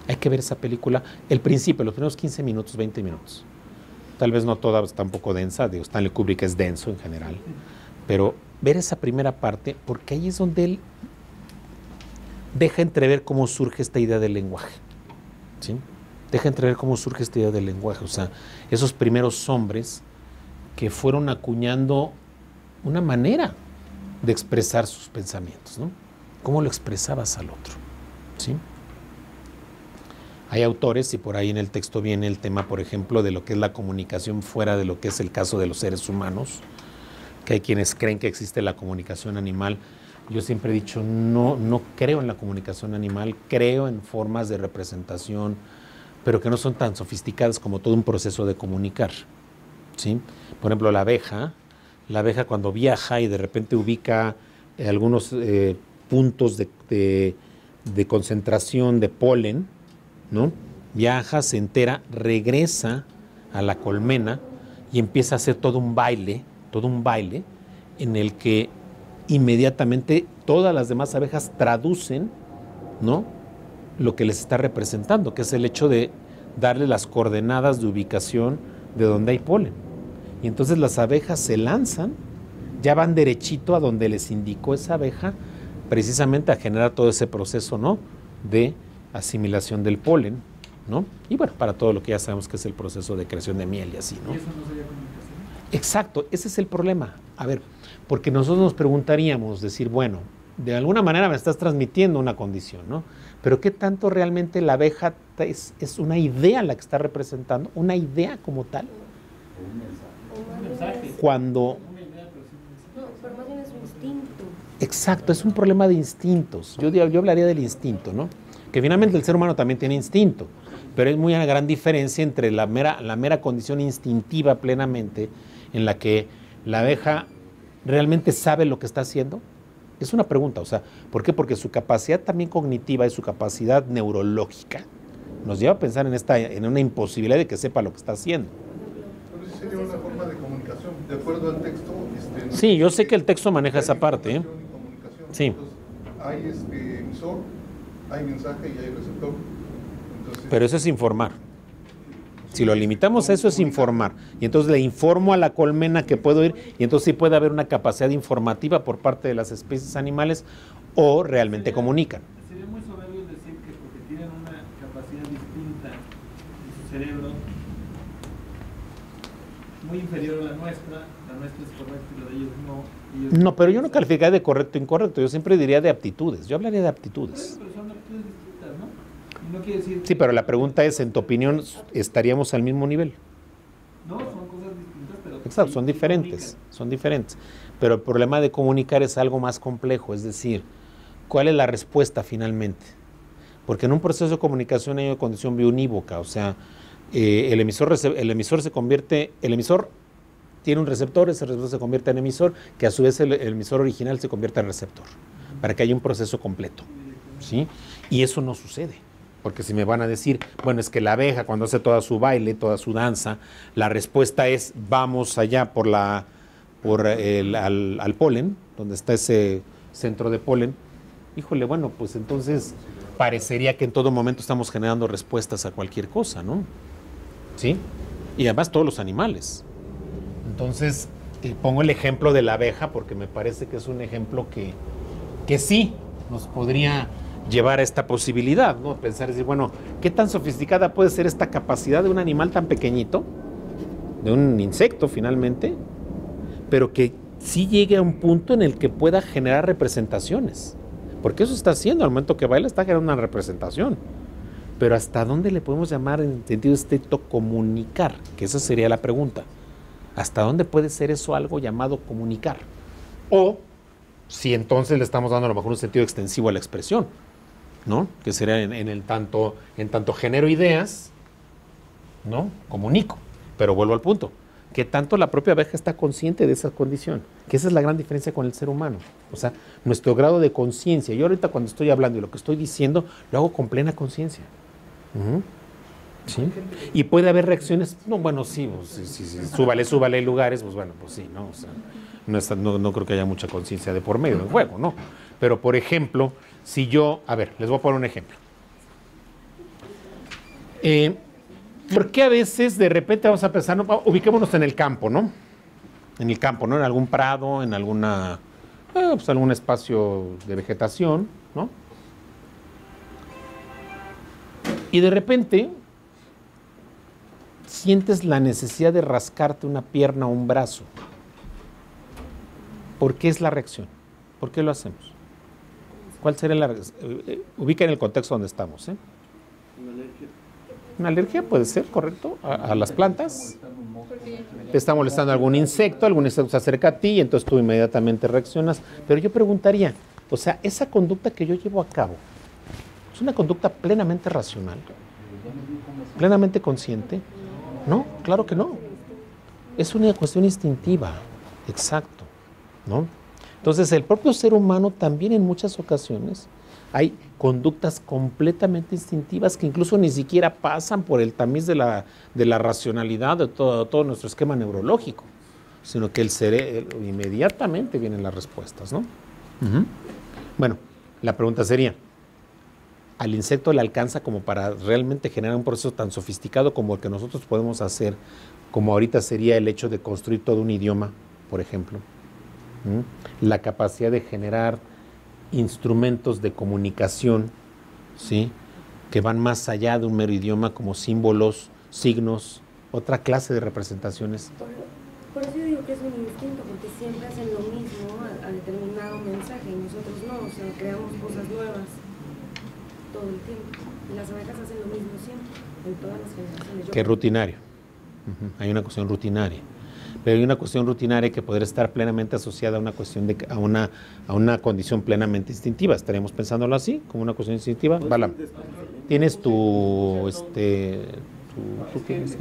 Hay que ver esa película, el principio, los primeros 15 minutos, 20 minutos. Tal vez no toda, está un poco densa, digo, Stanley Kubrick es denso en general, pero ver esa primera parte, porque ahí es donde él deja entrever cómo surge esta idea del lenguaje, ¿sí? Deja entrever cómo surge esta idea del lenguaje, o sea, esos primeros hombres que fueron acuñando una manera de expresar sus pensamientos, ¿no? ¿Cómo lo expresabas al otro? ¿Sí? Hay autores, y por ahí en el texto viene el tema, por ejemplo, de lo que es la comunicación fuera de lo que es el caso de los seres humanos, que hay quienes creen que existe la comunicación animal. Yo siempre he dicho, no creo en la comunicación animal, creo en formas de representación, pero que no son tan sofisticadas como todo un proceso de comunicar, ¿sí? Por ejemplo, la abeja cuando viaja y de repente ubica algunos puntos de concentración de polen, ¿no? Viaja, se entera, regresa a la colmena y empieza a hacer todo un baile en el que inmediatamente todas las demás abejas traducen, ¿no?, lo que les está representando, que es el hecho de darle las coordenadas de ubicación de donde hay polen. Y entonces las abejas se lanzan, ya van derechito a donde les indicó esa abeja, precisamente a generar todo ese proceso, ¿no?, de asimilación del polen, ¿no? Y bueno, para todo lo que ya sabemos que es el proceso de creación de miel y así, ¿no? ¿Y eso no sería comunicación? Exacto, ese es el problema. A ver, porque nosotros nos preguntaríamos, decir, bueno, de alguna manera me estás transmitiendo una condición, ¿no? Pero ¿qué tanto realmente la abeja es una idea la que está representando? ¿Una idea como tal? Un mensaje. Cuando... No, pero más bien es un instinto. Exacto, es un problema de instintos. Yo hablaría del instinto, ¿no? Que finalmente el ser humano también tiene instinto, pero hay muy una gran diferencia entre la mera condición instintiva plenamente, en la que la abeja realmente sabe lo que está haciendo. Es una pregunta, o sea, ¿por qué? Porque su capacidad también cognitiva y su capacidad neurológica nos lleva a pensar en una imposibilidad de que sepa lo que está haciendo. Pero sí sería una forma de comunicación, de acuerdo al texto. Sí, yo sé que el texto maneja esa parte, ¿eh? Sí. Entonces, hay emisor, hay mensaje y hay receptor. Entonces, pero eso es informar. Si lo limitamos a eso es informar. Y entonces le informo a la colmena que puedo ir, y entonces sí puede haber una capacidad informativa por parte de las especies animales, o realmente comunican. Sería muy soberbio decir que porque tienen una capacidad distinta en su cerebro, muy inferior a la nuestra es correcta y la de ellos no. No, pero yo no calificaría de correcto o incorrecto, yo siempre diría de aptitudes. Yo hablaría de aptitudes. Pero son aptitudes distintas, ¿no? Y no quiere decir Sí, pero la pregunta es, en tu opinión, ¿estaríamos al mismo nivel? No, son cosas distintas, pero Exacto, sí, son sí diferentes, comunican. son diferentes. Pero el problema de comunicar es algo más complejo, es decir, ¿cuál es la respuesta finalmente? Porque en un proceso de comunicación hay una condición biunívoca, o sea, el emisor tiene un receptor, ese receptor se convierte en emisor, que a su vez el emisor original se convierte en receptor, para que haya un proceso completo, ¿sí? Y eso no sucede, porque si me van a decir, bueno, es que la abeja cuando hace toda su baile, toda su danza, la respuesta es, vamos allá al polen, donde está ese centro de polen, híjole, bueno, pues entonces parecería que en todo momento estamos generando respuestas a cualquier cosa, ¿no? ¿Sí? Y además todos los animales. Entonces, pongo el ejemplo de la abeja porque me parece que es un ejemplo que sí nos podría llevar a esta posibilidad, ¿no? Pensar, decir, bueno, ¿qué tan sofisticada puede ser esta capacidad de un animal tan pequeñito, de un insecto finalmente, pero que sí llegue a un punto en el que pueda generar representaciones? Porque eso está haciendo, al momento que baila está generando una representación. Pero ¿hasta dónde le podemos llamar en sentido estricto comunicar? Que esa sería la pregunta. ¿Hasta dónde puede ser eso algo llamado comunicar? O si entonces le estamos dando a lo mejor un sentido extensivo a la expresión, ¿no? Que sería en tanto genero ideas, ¿no? Comunico. Pero vuelvo al punto. ¿Qué tanto la propia abeja está consciente de esa condición? Que esa es la gran diferencia con el ser humano. O sea, nuestro grado de conciencia. Yo ahorita cuando estoy hablando y lo que estoy diciendo, lo hago con plena conciencia. ¿Sí? Y puede haber reacciones, no, bueno, sí, súbale hay lugares, pues bueno, pues sí, ¿no? O sea, no creo que haya mucha conciencia de por medio del juego, ¿no? Pero, por ejemplo, si yo, a ver, les voy a poner un ejemplo. ¿Por qué a veces de repente vamos a pensar, no, ubiquémonos en el campo, ¿no? En el campo, ¿no? En algún prado, en alguna, pues algún espacio de vegetación, ¿no? Y de repente sientes la necesidad de rascarte una pierna o un brazo. ¿Por qué es la reacción? ¿Por qué lo hacemos? ¿Cuál sería la reacción? Ubica en el contexto donde estamos, ¿eh? Una alergia puede ser, correcto, a las plantas. Te está molestando algún insecto se acerca a ti y entonces tú inmediatamente reaccionas. Pero yo preguntaría, o sea, esa conducta que yo llevo a cabo, ¿es una conducta plenamente racional? ¿Plenamente consciente? No, claro que no. Es una cuestión instintiva, exacto, ¿no? Entonces, el propio ser humano también en muchas ocasiones hay conductas completamente instintivas que incluso ni siquiera pasan por el tamiz de la racionalidad de todo nuestro esquema neurológico, sino que el cerebro inmediatamente vienen las respuestas, ¿no? Bueno, la pregunta sería, ¿al insecto le alcanza como para realmente generar un proceso tan sofisticado como el que nosotros podemos hacer, como ahorita sería el hecho de construir todo un idioma, por ejemplo? La capacidad de generar instrumentos de comunicación, ¿sí? Que van más allá de un mero idioma, como símbolos, signos, otra clase de representaciones. Por eso yo digo que es un instinto, porque siempre hacen lo mismo a determinado mensaje y nosotros no, o sea, creamos cosas nuevas todo el tiempo. Y las abejas hacen lo mismo siempre, en todas las generaciones. Que es rutinario. Hay una cuestión rutinaria. pero hay una cuestión rutinaria que podría estar plenamente asociada a una cuestión a una condición plenamente instintiva. ¿Estaríamos pensándolo así, como una cuestión instintiva? Balam, tienes ¿tú qué dices?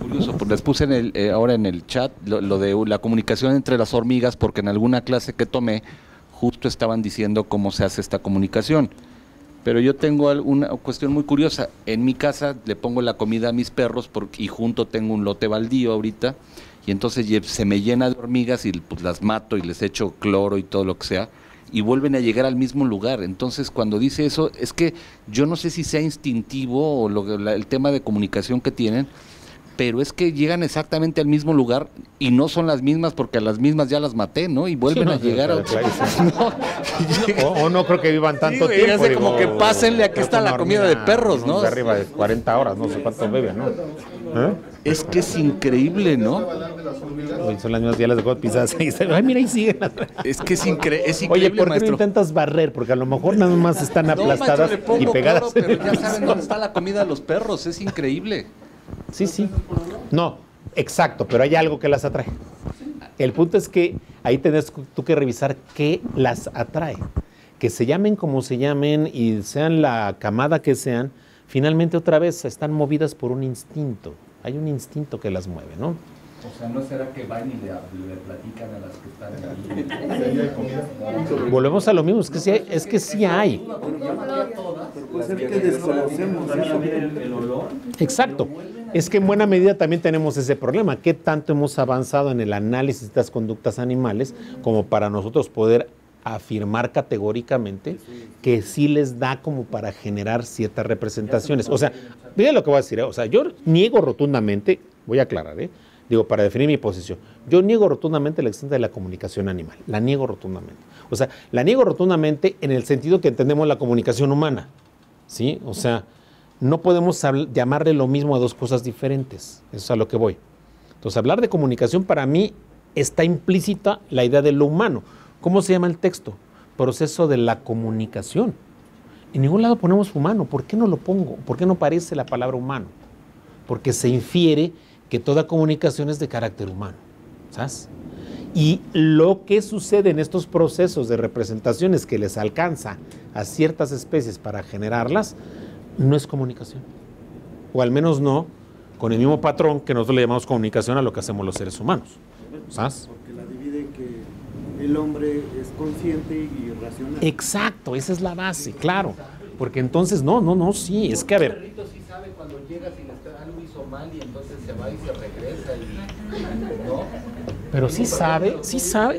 Curioso, pues les puse ahora en el chat lo de la comunicación entre las hormigas, porque en alguna clase que tomé justo estaban diciendo cómo se hace esta comunicación. Pero yo tengo una cuestión muy curiosa. En mi casa le pongo la comida a mis perros y junto tengo un lote baldío ahorita, y entonces se me llena de hormigas y pues las mato y les echo cloro y todo lo que sea, y vuelven a llegar al mismo lugar. Entonces, cuando dice eso, es que yo no sé si sea instintivo o el tema de comunicación que tienen, pero es que llegan exactamente al mismo lugar y no son las mismas, porque a las mismas ya las maté, ¿no? Y vuelven a llegar a otro. O no creo que vivan tanto tiempo. Digo, como que pásenle, aquí está la comida de perros, ¿no? De arriba de 40 horas, no sé cuántos beben, ¿no? Es que es increíble, ¿no? Son las mismas, ya las dejó pisadas ahí. Ay, mira, ahí siguen. Es que es increíble, Oye, ¿por qué maestro? no intentas barrer? Porque a lo mejor nada más están aplastadas y pegadas. Pero ya saben dónde está la comida de los perros, es increíble. Sí, sí. No, exacto, pero hay algo que las atrae. El punto es que ahí tienes tú que revisar qué las atrae. Que se llamen como se llamen y sean la camada que sean, finalmente otra vez están movidas por un instinto. Hay un instinto que las mueve, ¿no? O sea, ¿no será que van y le platican a las que están ahí? Volvemos a lo mismo, es que sí hay. Pero puede ser que desconocemos el olor. Exacto. Es que en buena medida también tenemos ese problema. ¿Qué tanto hemos avanzado en el análisis de estas conductas animales como para nosotros poder afirmar categóricamente que sí les da como para generar ciertas representaciones? O sea, mira lo que voy a decir, o sea, yo niego rotundamente, voy a aclarar, digo, para definir mi posición, yo niego rotundamente la existencia de la comunicación animal, la niego rotundamente. O sea, la niego rotundamente en el sentido que entendemos la comunicación humana, ¿sí? O sea, no podemos llamarle lo mismo a dos cosas diferentes, eso es a lo que voy. Entonces, hablar de comunicación para mí está implícita la idea de lo humano. ¿Cómo se llama el texto? Proceso de la comunicación. En ningún lado ponemos humano. ¿Por qué no lo pongo? ¿Por qué no aparece la palabra humano? Porque se infiere que toda comunicación es de carácter humano, ¿sabes? Y lo que sucede en estos procesos de representaciones que les alcanza a ciertas especies para generarlas, no es comunicación. O al menos no con el mismo patrón que nosotros le llamamos comunicación a lo que hacemos los seres humanos, ¿sabes? Porque la divide que el hombre es consciente y racional. Exacto, esa es la base, claro. Porque entonces, sí, es que a ver. El perrito sí sabe cuando llegas y algo hizo mal y entonces se va y se regresa y ¿no? Pero sí sabe,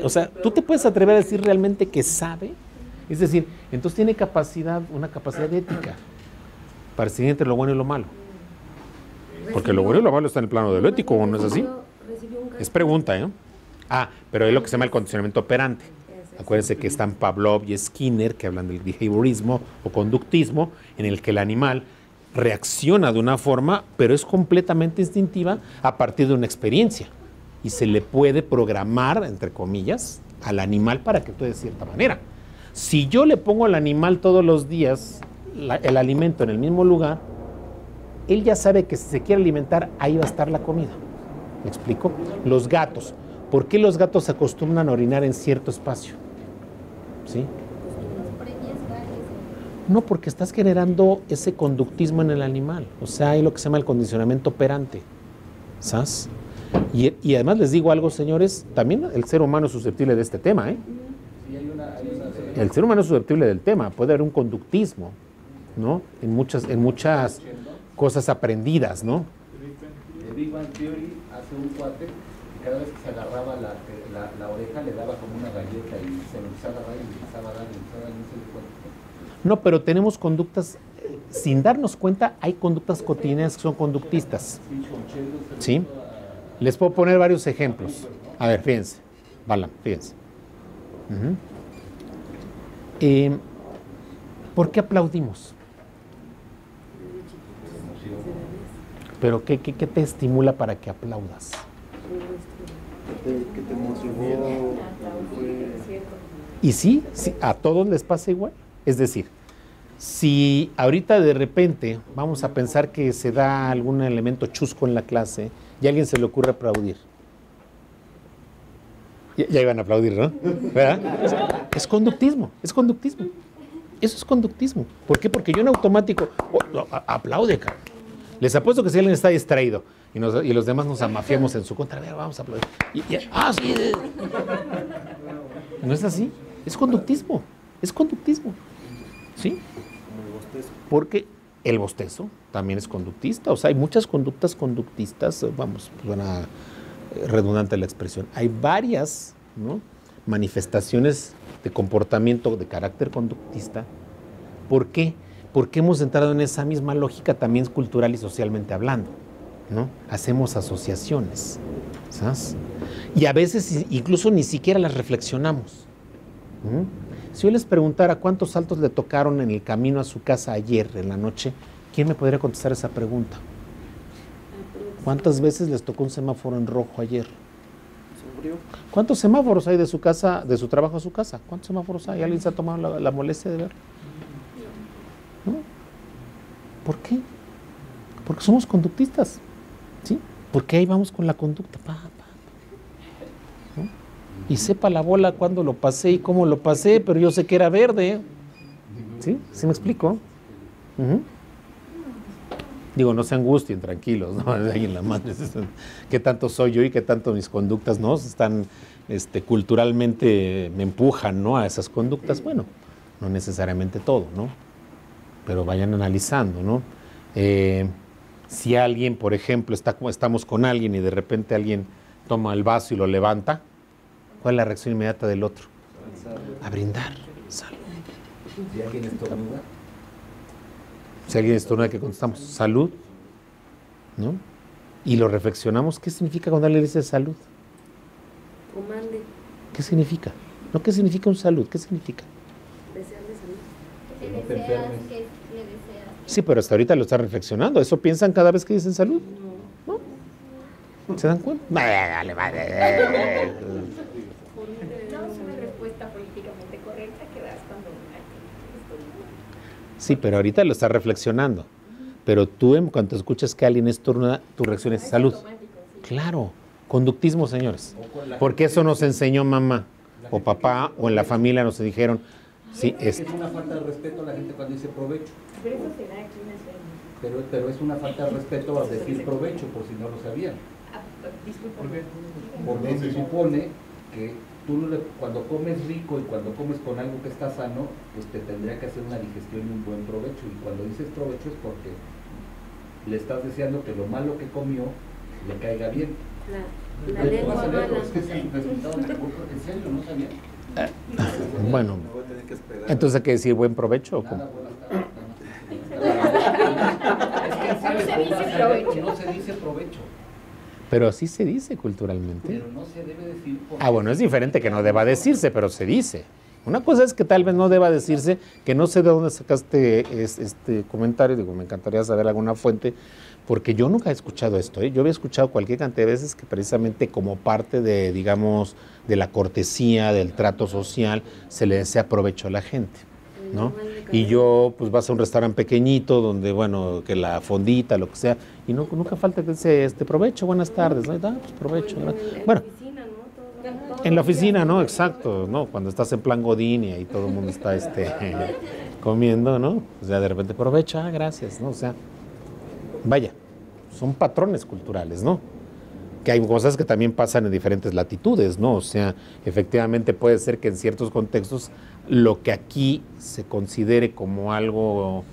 o sea, ¿tú te puedes atrever a decir realmente que sabe? Es decir, entonces tiene una capacidad ética para distinguir entre lo bueno y lo malo. Porque lo bueno y lo malo está en el plano de lo ético, ¿o no es así? Es pregunta, ¿eh? Pero es lo que se llama el condicionamiento operante. Acuérdense que están Pavlov y Skinner, que hablan del behaviorismo o conductismo, en el que el animal reacciona de una forma, pero es completamente instintiva a partir de una experiencia. Y se le puede programar, entre comillas, al animal para que actúe de cierta manera. Si yo le pongo al animal todos los días el alimento en el mismo lugar, él ya sabe que si se quiere alimentar, ahí va a estar la comida. ¿Me explico? Los gatos. ¿Por qué los gatos se acostumbran a orinar en cierto espacio? ¿Sí? No, porque estás generando ese conductismo en el animal. O sea, hay lo que se llama el condicionamiento operante. ¿Sabes? Y además les digo algo, señores, también el ser humano es susceptible de este tema, ¿eh? El ser humano es susceptible del tema. Puede haber un conductismo, ¿no? En muchas cosas aprendidas, ¿no? The Big Bang Theory hace un cuate que cada vez que se agarraba la oreja le daba como una galleta y se lo empezaba a agarrar y le empezaba a dar y no se dio cuenta. No, pero tenemos conductas, sin darnos cuenta, hay conductas cotidianas que son conductistas. ¿Sí? Les puedo poner varios ejemplos. A ver, fíjense. Balam, fíjense. ¿Por qué aplaudimos? Pero ¿qué te estimula para que aplaudas? Que te motivó. Y sí, a todos les pasa igual. Es decir, si ahorita de repente vamos a pensar que se da algún elemento chusco en la clase y a alguien se le ocurre aplaudir, Ya iban a aplaudir, ¿no? ¿Verdad? Es conductismo, es conductismo. Eso es conductismo. ¿Por qué? Porque yo en automático, aplaude, cabrón. Les apuesto que si alguien está distraído y los demás nos amafiamos en su contra, a ver, vamos a aplaudir. Sí. ¿No es así? Es conductismo. Es conductismo. ¿Sí? Porque el bostezo también es conductista. O sea, hay muchas conductas conductistas, vamos, suena redundante la expresión. Hay varias, ¿no?, manifestaciones de comportamiento de carácter conductista. ¿Por qué? Porque hemos entrado en esa misma lógica también cultural y socialmente hablando, ¿no? Hacemos asociaciones, ¿sabes? Y a veces incluso ni siquiera las reflexionamos. Si yo les preguntara cuántos saltos le tocaron en el camino a su casa ayer en la noche, ¿quién me podría contestar esa pregunta? ¿Cuántas veces les tocó un semáforo en rojo ayer? ¿Cuántos semáforos hay de su casa, de su trabajo a su casa? ¿Cuántos semáforos hay? ¿Alguien se ha tomado la molestia de ver? ¿No? ¿Por qué? Porque somos conductistas, ¿sí? Porque ahí vamos con la conducta. ¿No? Y sepa la bola cuándo lo pasé y cómo lo pasé, pero yo sé que era verde. ¿Sí? ¿Sí me explico? Digo, no se angustien, tranquilos, ¿no? Ahí en la madre, qué tanto soy yo y qué tanto mis conductas, ¿no?, están culturalmente me empujan, ¿no?, a esas conductas. Bueno, no necesariamente todo, ¿no? Pero vayan analizando, ¿no? Si alguien, por ejemplo, estamos con alguien y de repente alguien toma el vaso y lo levanta, ¿cuál es la reacción inmediata del otro? A brindar. Salud. Si alguien estornuda. Si alguien estornuda, ¿qué contestamos? Salud, ¿no? Y lo reflexionamos. ¿Qué significa cuando alguien dice salud? Comande. ¿Qué significa? No, ¿qué significa un salud? ¿Qué significa? Desearle salud. Que no te deseas, enfermes. que le deseas. Sí, pero hasta ahorita lo está reflexionando. ¿Eso piensan cada vez que dicen salud? ¿No? ¿Se dan cuenta? Vale. No es una respuesta políticamente correcta que das cuando Sí, pero ahorita lo está reflexionando. Pero tú, en cuanto escuchas que alguien estornuda, tu reacción es salud. Claro, conductismo, señores. Porque eso nos enseñó mamá o papá o en la familia nos dijeron. Sí, Es una falta de respeto a la gente cuando dice provecho. Pero eso se da aquí en el sueño. Pero es una falta de respeto al decir provecho, por si no lo sabían. Disculpa. Porque se supone que tú cuando comes rico y cuando comes con algo que está sano, pues te tendría que hacer una digestión y un buen provecho. Y cuando dices provecho es porque le estás deseando que lo malo que comió le caiga bien. La lengua mala. Es que es el resultado de en serio, no sabía. Bueno, entonces hay que decir buen provecho. ¿O cómo? No se dice provecho. Pero así se dice culturalmente. Pero no se debe decir. Bueno, es diferente que no deba decirse, pero se dice. Una cosa es que tal vez no deba decirse, que no sé de dónde sacaste este comentario, digo, me encantaría saber alguna fuente, porque yo nunca he escuchado esto, ¿eh? Yo había escuchado cualquier cantidad de veces que precisamente como parte de, digamos, de la cortesía, del trato social, se le desea provecho a la gente, ¿no? Y yo, pues vas a un restaurante pequeñito, donde, bueno, que la fondita, lo que sea, y nunca falta que dice, provecho, buenas tardes, ¿no? Pues provecho. Bueno, en la oficina, ¿no? Exacto, ¿no? Cuando estás en plan Godín y ahí todo el mundo está comiendo, ¿no? O sea, de repente provecho, gracias, ¿no? O sea, vaya, son patrones culturales, ¿no? Que hay cosas que también pasan en diferentes latitudes, ¿no? O sea, efectivamente puede ser que en ciertos contextos lo que aquí se considere como algo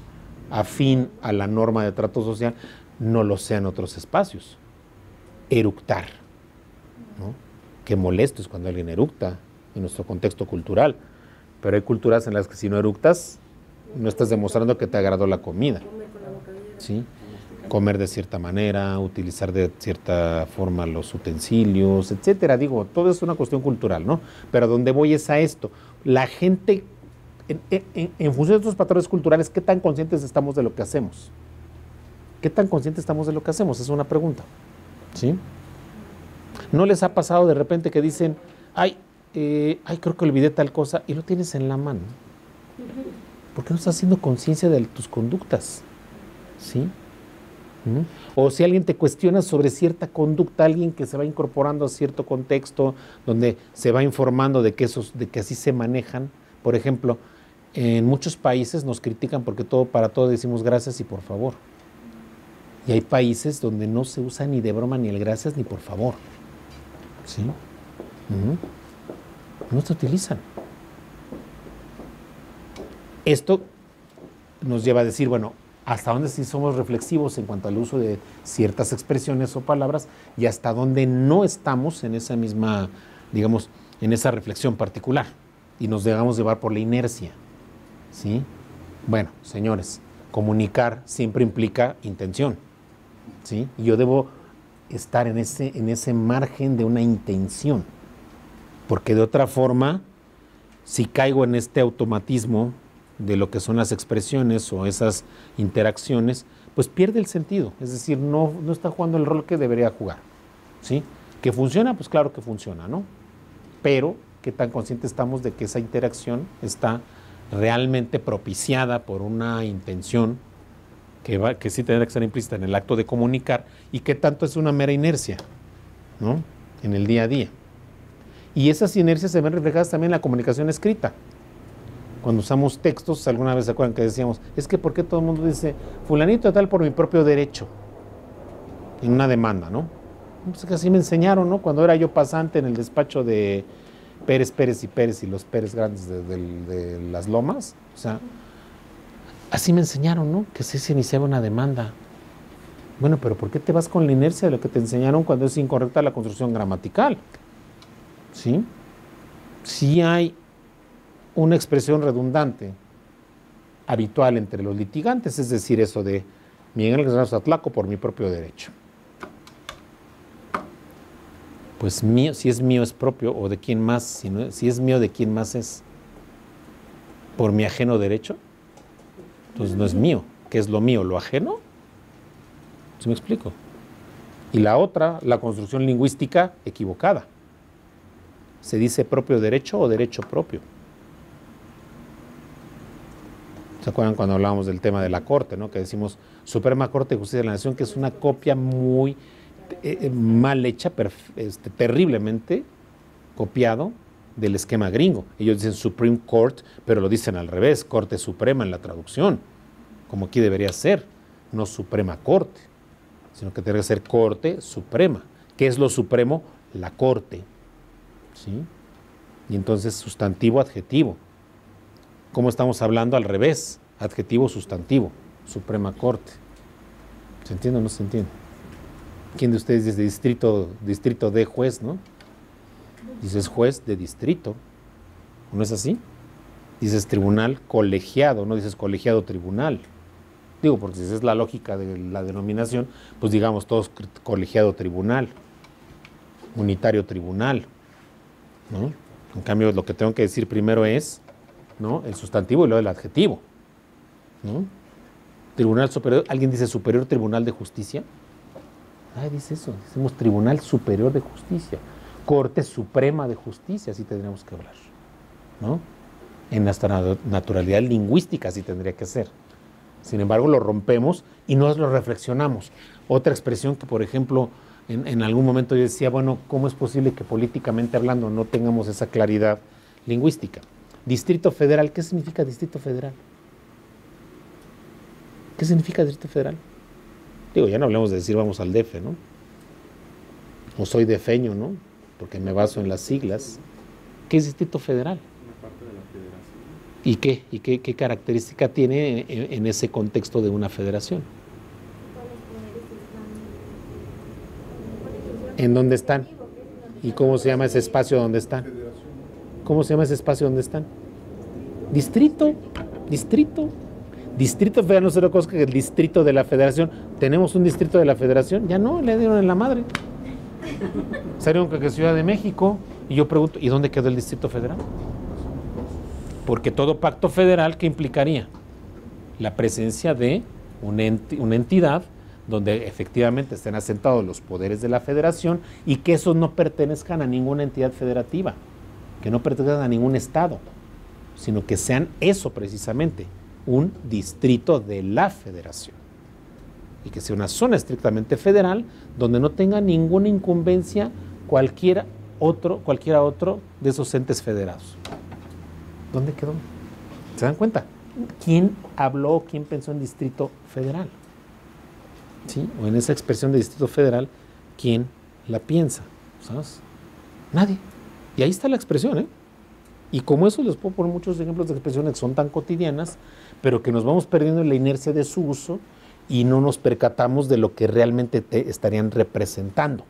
afín a la norma de trato social no lo sea en otros espacios. Eructar, ¿no? Qué molesto es cuando alguien eructa en nuestro contexto cultural, pero hay culturas en las que si no eructas, no estás demostrando que te agradó la comida, ¿sí? Comer de cierta manera, utilizar de cierta forma los utensilios, etcétera. Digo, todo es una cuestión cultural, ¿no? Pero donde voy es a esto. La gente, en función de estos patrones culturales, ¿qué tan conscientes estamos de lo que hacemos? ¿Qué tan conscientes estamos de lo que hacemos? Es una pregunta, ¿sí? ¿No les ha pasado de repente que dicen, creo que olvidé tal cosa, y lo tienes en la mano? ¿Por qué no estás haciendo conciencia de tus conductas? ¿Sí? O si alguien te cuestiona sobre cierta conducta, alguien que se va incorporando a cierto contexto, donde se va informando de que así se manejan. Por ejemplo, en muchos países nos critican porque para todo decimos gracias y por favor. Y hay países donde no se usa ni de broma ni el gracias ni por favor. ¿Sí? No se utilizan. Esto nos lleva a decir, bueno, hasta dónde sí somos reflexivos en cuanto al uso de ciertas expresiones o palabras y hasta dónde no estamos en esa misma, digamos, en esa reflexión particular y nos dejamos llevar por la inercia. ¿Sí? Bueno, señores, comunicar siempre implica intención. ¿Sí? Y yo debo estar en ese margen de una intención, porque de otra forma, si caigo en este automatismo de lo que son las expresiones o esas interacciones, pues pierde el sentido, es decir, no está jugando el rol que debería jugar. ¿Sí? ¿Que funciona? Pues claro que funciona, ¿no? Pero, ¿qué tan conscientes estamos de que esa interacción está realmente propiciada por una intención que sí tendrá que estar implícita en el acto de comunicar y qué tanto es una mera inercia, ¿no? En el día a día? Y esas inercias se ven reflejadas también en la comunicación escrita. Cuando usamos textos, alguna vez se acuerdan que decíamos, es que ¿por qué todo el mundo dice fulanito tal por mi propio derecho? En una demanda, ¿no? Pues que así me enseñaron, ¿no? Cuando era yo pasante en el despacho de Pérez, Pérez y los Pérez Grandes de las Lomas, o sea, así me enseñaron, ¿no? Que sí se iniciaba una demanda. Bueno, pero ¿por qué te vas con la inercia de lo que te enseñaron cuando es incorrecta la construcción gramatical? ¿Sí? Sí hay una expresión redundante habitual entre los litigantes, es decir, eso de Miguel González Atlaco por mi propio derecho. Pues mío, si es mío es propio, o de quién más, si es mío, ¿de quién más es? ¿Por mi ajeno derecho? Entonces no es mío. ¿Qué es lo mío? ¿Lo ajeno? ¿Sí me explico? Y la otra, la construcción lingüística equivocada. ¿Se dice propio derecho o derecho propio? ¿Se acuerdan cuando hablábamos del tema de la Corte, ¿no? Que decimos Suprema Corte de Justicia de la Nación, que es una copia muy mal hecha, terriblemente copiado del esquema gringo. Ellos dicen Supreme Court, pero lo dicen al revés, Corte Suprema en la traducción, como aquí debería ser, no Suprema Corte, sino que tendría que ser Corte Suprema. ¿Qué es lo supremo? La Corte. ¿Sí? Y entonces sustantivo, adjetivo. ¿Cómo estamos hablando al revés? Adjetivo, sustantivo, Suprema Corte. ¿Se entiende o no se entiende? ¿Quién de ustedes dice distrito de juez, no? Dices juez de distrito, ¿no es así? Dices tribunal colegiado, no dices colegiado tribunal. Digo, porque si esa es la lógica de la denominación, pues digamos todos colegiado tribunal, unitario tribunal, ¿no? En cambio, lo que tengo que decir primero es, ¿no?, el sustantivo y luego el adjetivo, ¿no? Tribunal Superior, ¿alguien dice Superior Tribunal de Justicia? Ah, dice eso, decimos Tribunal Superior de Justicia, Corte Suprema de Justicia, así tendríamos que hablar, ¿no? En nuestra naturalidad lingüística así tendría que ser. Sin embargo, lo rompemos y no lo reflexionamos. Otra expresión que, por ejemplo, en algún momento yo decía, bueno, ¿cómo es posible que políticamente hablando no tengamos esa claridad lingüística? Distrito Federal, ¿qué significa Distrito Federal? ¿Qué significa Distrito Federal? Digo, ya no hablamos de decir vamos al DF, ¿no? O soy defeño, ¿no? Porque me baso en las siglas. ¿Qué es Distrito Federal? Una parte de la federación. ¿Y qué? ¿Y qué característica tiene en ese contexto de una federación? ¿En dónde están? ¿Y cómo se llama ese espacio donde están? ¿Cómo se llama ese espacio donde están? Distrito. Distrito Federal no es otra cosa que el distrito de la federación. ¿Tenemos un distrito de la federación? Ya no, le dieron en la madre. Salieron que Ciudad de México. Y yo pregunto, ¿y dónde quedó el Distrito Federal? Porque todo pacto federal, ¿qué implicaría? La presencia de una entidad donde efectivamente estén asentados los poderes de la federación y que esos no pertenezcan a ninguna entidad federativa, que no pertenezcan a ningún estado, sino que sean eso precisamente, un distrito de la federación. y que sea una zona estrictamente federal, donde no tenga ninguna incumbencia cualquiera otro de esos entes federados. ¿Dónde quedó? ¿Se dan cuenta? ¿Quién habló, quién pensó en Distrito Federal? ¿Sí? O en esa expresión de Distrito Federal, ¿quién la piensa? ¿Sabes? Nadie. Y ahí está la expresión, ¿eh? Y como eso les puedo poner muchos ejemplos de expresiones que son tan cotidianas, pero que nos vamos perdiendo en la inercia de su uso y no nos percatamos de lo que realmente te estarían representando,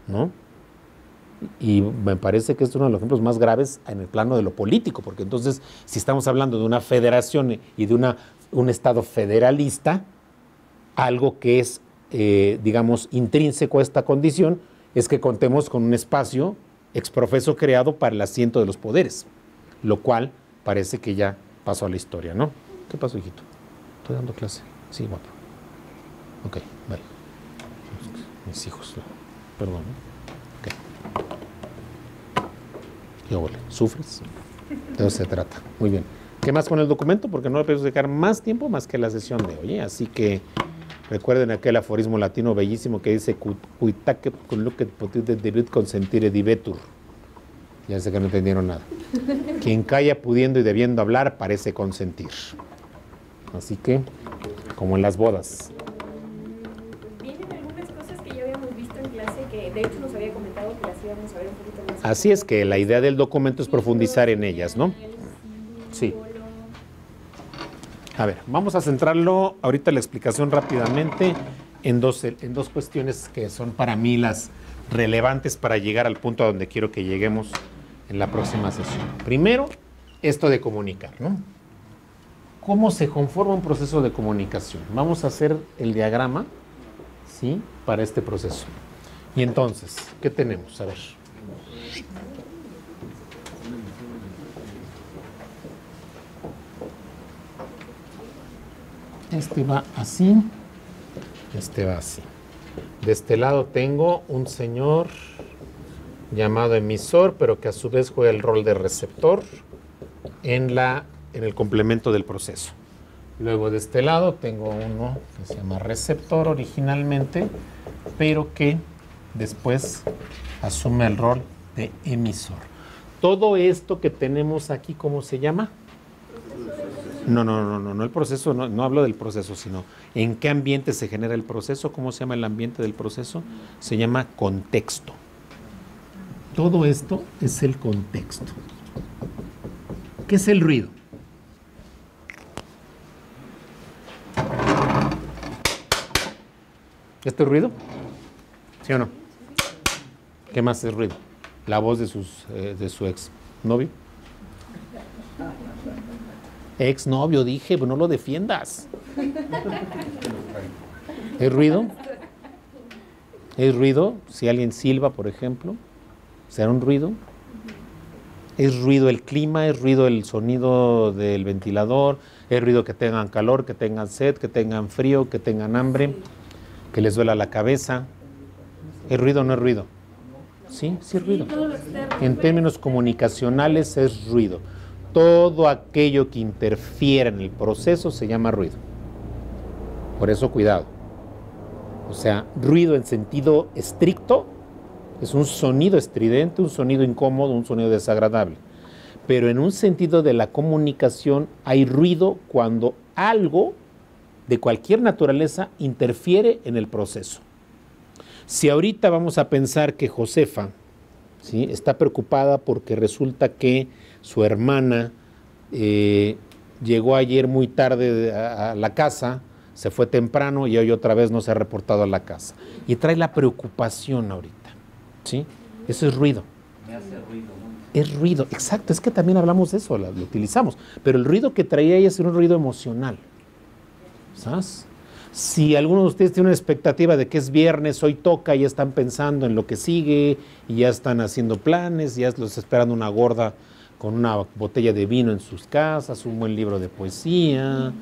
¿no? Y me parece que este es uno de los ejemplos más graves en el plano de lo político, porque entonces, si estamos hablando de una federación y de un Estado federalista, algo que es, digamos, intrínseco a esta condición, es que contemos con un espacio exprofeso creado para el asiento de los poderes, lo cual parece que ya pasó a la historia, ¿no? ¿Qué pasó, hijito? Estoy dando clase. Sí, guapo. Ok, vale. Mis hijos, perdón. Ok. ¿Qué huele? ¿Sufres? De eso se trata. Muy bien. ¿Qué más con el documento? Porque no le pienso dedicar más tiempo más que la sesión de hoy, ¿eh? Así que recuerden aquel aforismo latino bellísimo que dice cuitaque con lo que debit consentire divetur. Ya sé que no entendieron nada. Quien calla pudiendo y debiendo hablar parece consentir. Así que, como en las bodas. Vienen algunas cosas que ya habíamos visto en clase que de hecho nos había comentado que las íbamos a ver un poquito más. Así es que la idea del documento es profundizar en ellas, ¿no? Sí. A ver, vamos a centrarlo ahorita la explicación rápidamente en dos cuestiones que son para mí las relevantes para llegar al punto a donde quiero que lleguemos en la próxima sesión. Primero, esto de comunicar, ¿no? ¿Cómo se conforma un proceso de comunicación? Vamos a hacer el diagrama, ¿sí? Para este proceso. Y entonces, ¿qué tenemos? A ver. Este va así, este va así. De este lado tengo un señor llamado emisor, pero que a su vez juega el rol de receptor en el complemento del proceso. Luego de este lado tengo uno que se llama receptor originalmente, pero que después asume el rol de emisor. Todo esto que tenemos aquí, ¿cómo se llama? No, el proceso, no hablo del proceso, sino en qué ambiente se genera el proceso. ¿Cómo se llama el ambiente del proceso? Se llama contexto. Todo esto es el contexto. ¿Qué es el ruido? ¿Esto es ruido? ¿Sí o no? ¿Qué más es ruido? La voz de su ex novio. Ex novio, dije, no lo defiendas. ¿Es ruido? ¿Es ruido? Si alguien silba, por ejemplo, ¿será un ruido? ¿Es ruido el clima? ¿Es ruido el sonido del ventilador? ¿Es ruido que tengan calor, que tengan sed, que tengan frío, que tengan hambre, que les duela la cabeza? ¿Es ruido o no es ruido? Sí, sí es ruido. En términos comunicacionales es ruido. Todo aquello que interfiera en el proceso se llama ruido. Por eso cuidado. O sea, ruido en sentido estricto es un sonido estridente, un sonido incómodo, un sonido desagradable. Pero en un sentido de la comunicación hay ruido cuando algo de cualquier naturaleza interfiere en el proceso. Si ahorita vamos a pensar que Josefa, ¿sí?, está preocupada porque resulta que su hermana llegó ayer muy tarde a la casa, se fue temprano y hoy otra vez no se ha reportado a la casa. Y trae la preocupación ahorita, ¿sí? Eso es ruido. Me hace ruido, ¿no? Es ruido, exacto, es que también hablamos de eso, lo utilizamos. Pero el ruido que traía ella es un ruido emocional, ¿sabes? Si alguno de ustedes tiene una expectativa de que es viernes, hoy toca, y ya están pensando en lo que sigue, y ya están haciendo planes, ya los esperando una gorda con una botella de vino en sus casas, un buen libro de poesía,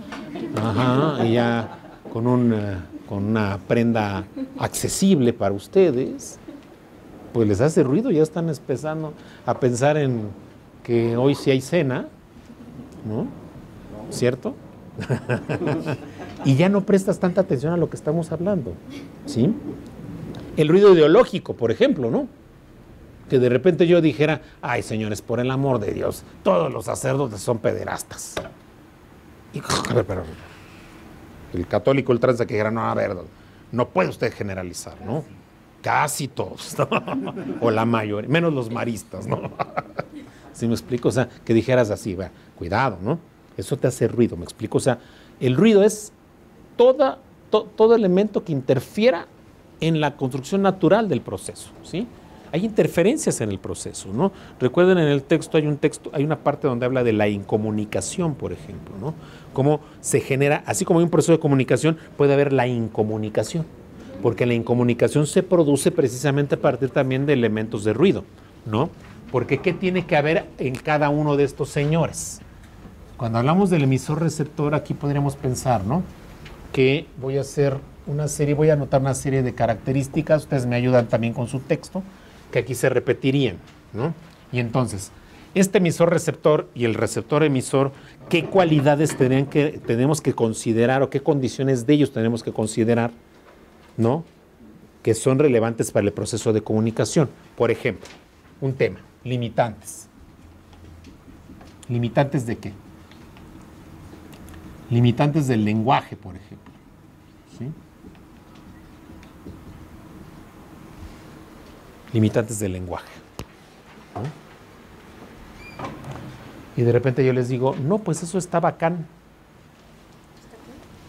y ya con una prenda accesible para ustedes, pues les hace ruido, ya están empezando a pensar en que hoy sí hay cena, ¿no? ¿Cierto? Y ya no prestas tanta atención a lo que estamos hablando, ¿sí? El ruido ideológico, por ejemplo, ¿no? Que de repente yo dijera, ay, señores, por el amor de Dios, todos los sacerdotes son pederastas. Y, pero el católico ultranza que dijera, no, a ver, no puede usted generalizar, ¿no? Casi todos, ¿no? O la mayoría, menos los maristas, ¿no? ¿Sí me explico? O sea, que dijeras así, va, cuidado, ¿no? Eso te hace ruido, ¿me explico? O sea, el ruido es todo elemento que interfiera en la construcción natural del proceso, ¿sí? Hay interferencias en el proceso, ¿no? Recuerden, en el texto hay una parte donde habla de la incomunicación, por ejemplo, ¿no? Cómo se genera, así como hay un proceso de comunicación, puede haber la incomunicación, porque la incomunicación se produce precisamente a partir también de elementos de ruido, ¿no? Porque ¿qué tiene que haber en cada uno de estos señores? Cuando hablamos del emisor receptor, aquí podríamos pensar, ¿no? Que voy a anotar una serie de características, ustedes me ayudan también con su texto, que aquí se repetirían, ¿no? Y entonces, este emisor receptor y el receptor emisor, ¿qué cualidades tenemos que considerar o qué condiciones de ellos tenemos que considerar, ¿no? Que son relevantes para el proceso de comunicación? Por ejemplo, un tema, limitantes. ¿Limitantes de qué? Limitantes del lenguaje, por ejemplo, ¿sí? Limitantes del lenguaje, ¿no? Y de repente yo les digo, no, pues eso está bacán.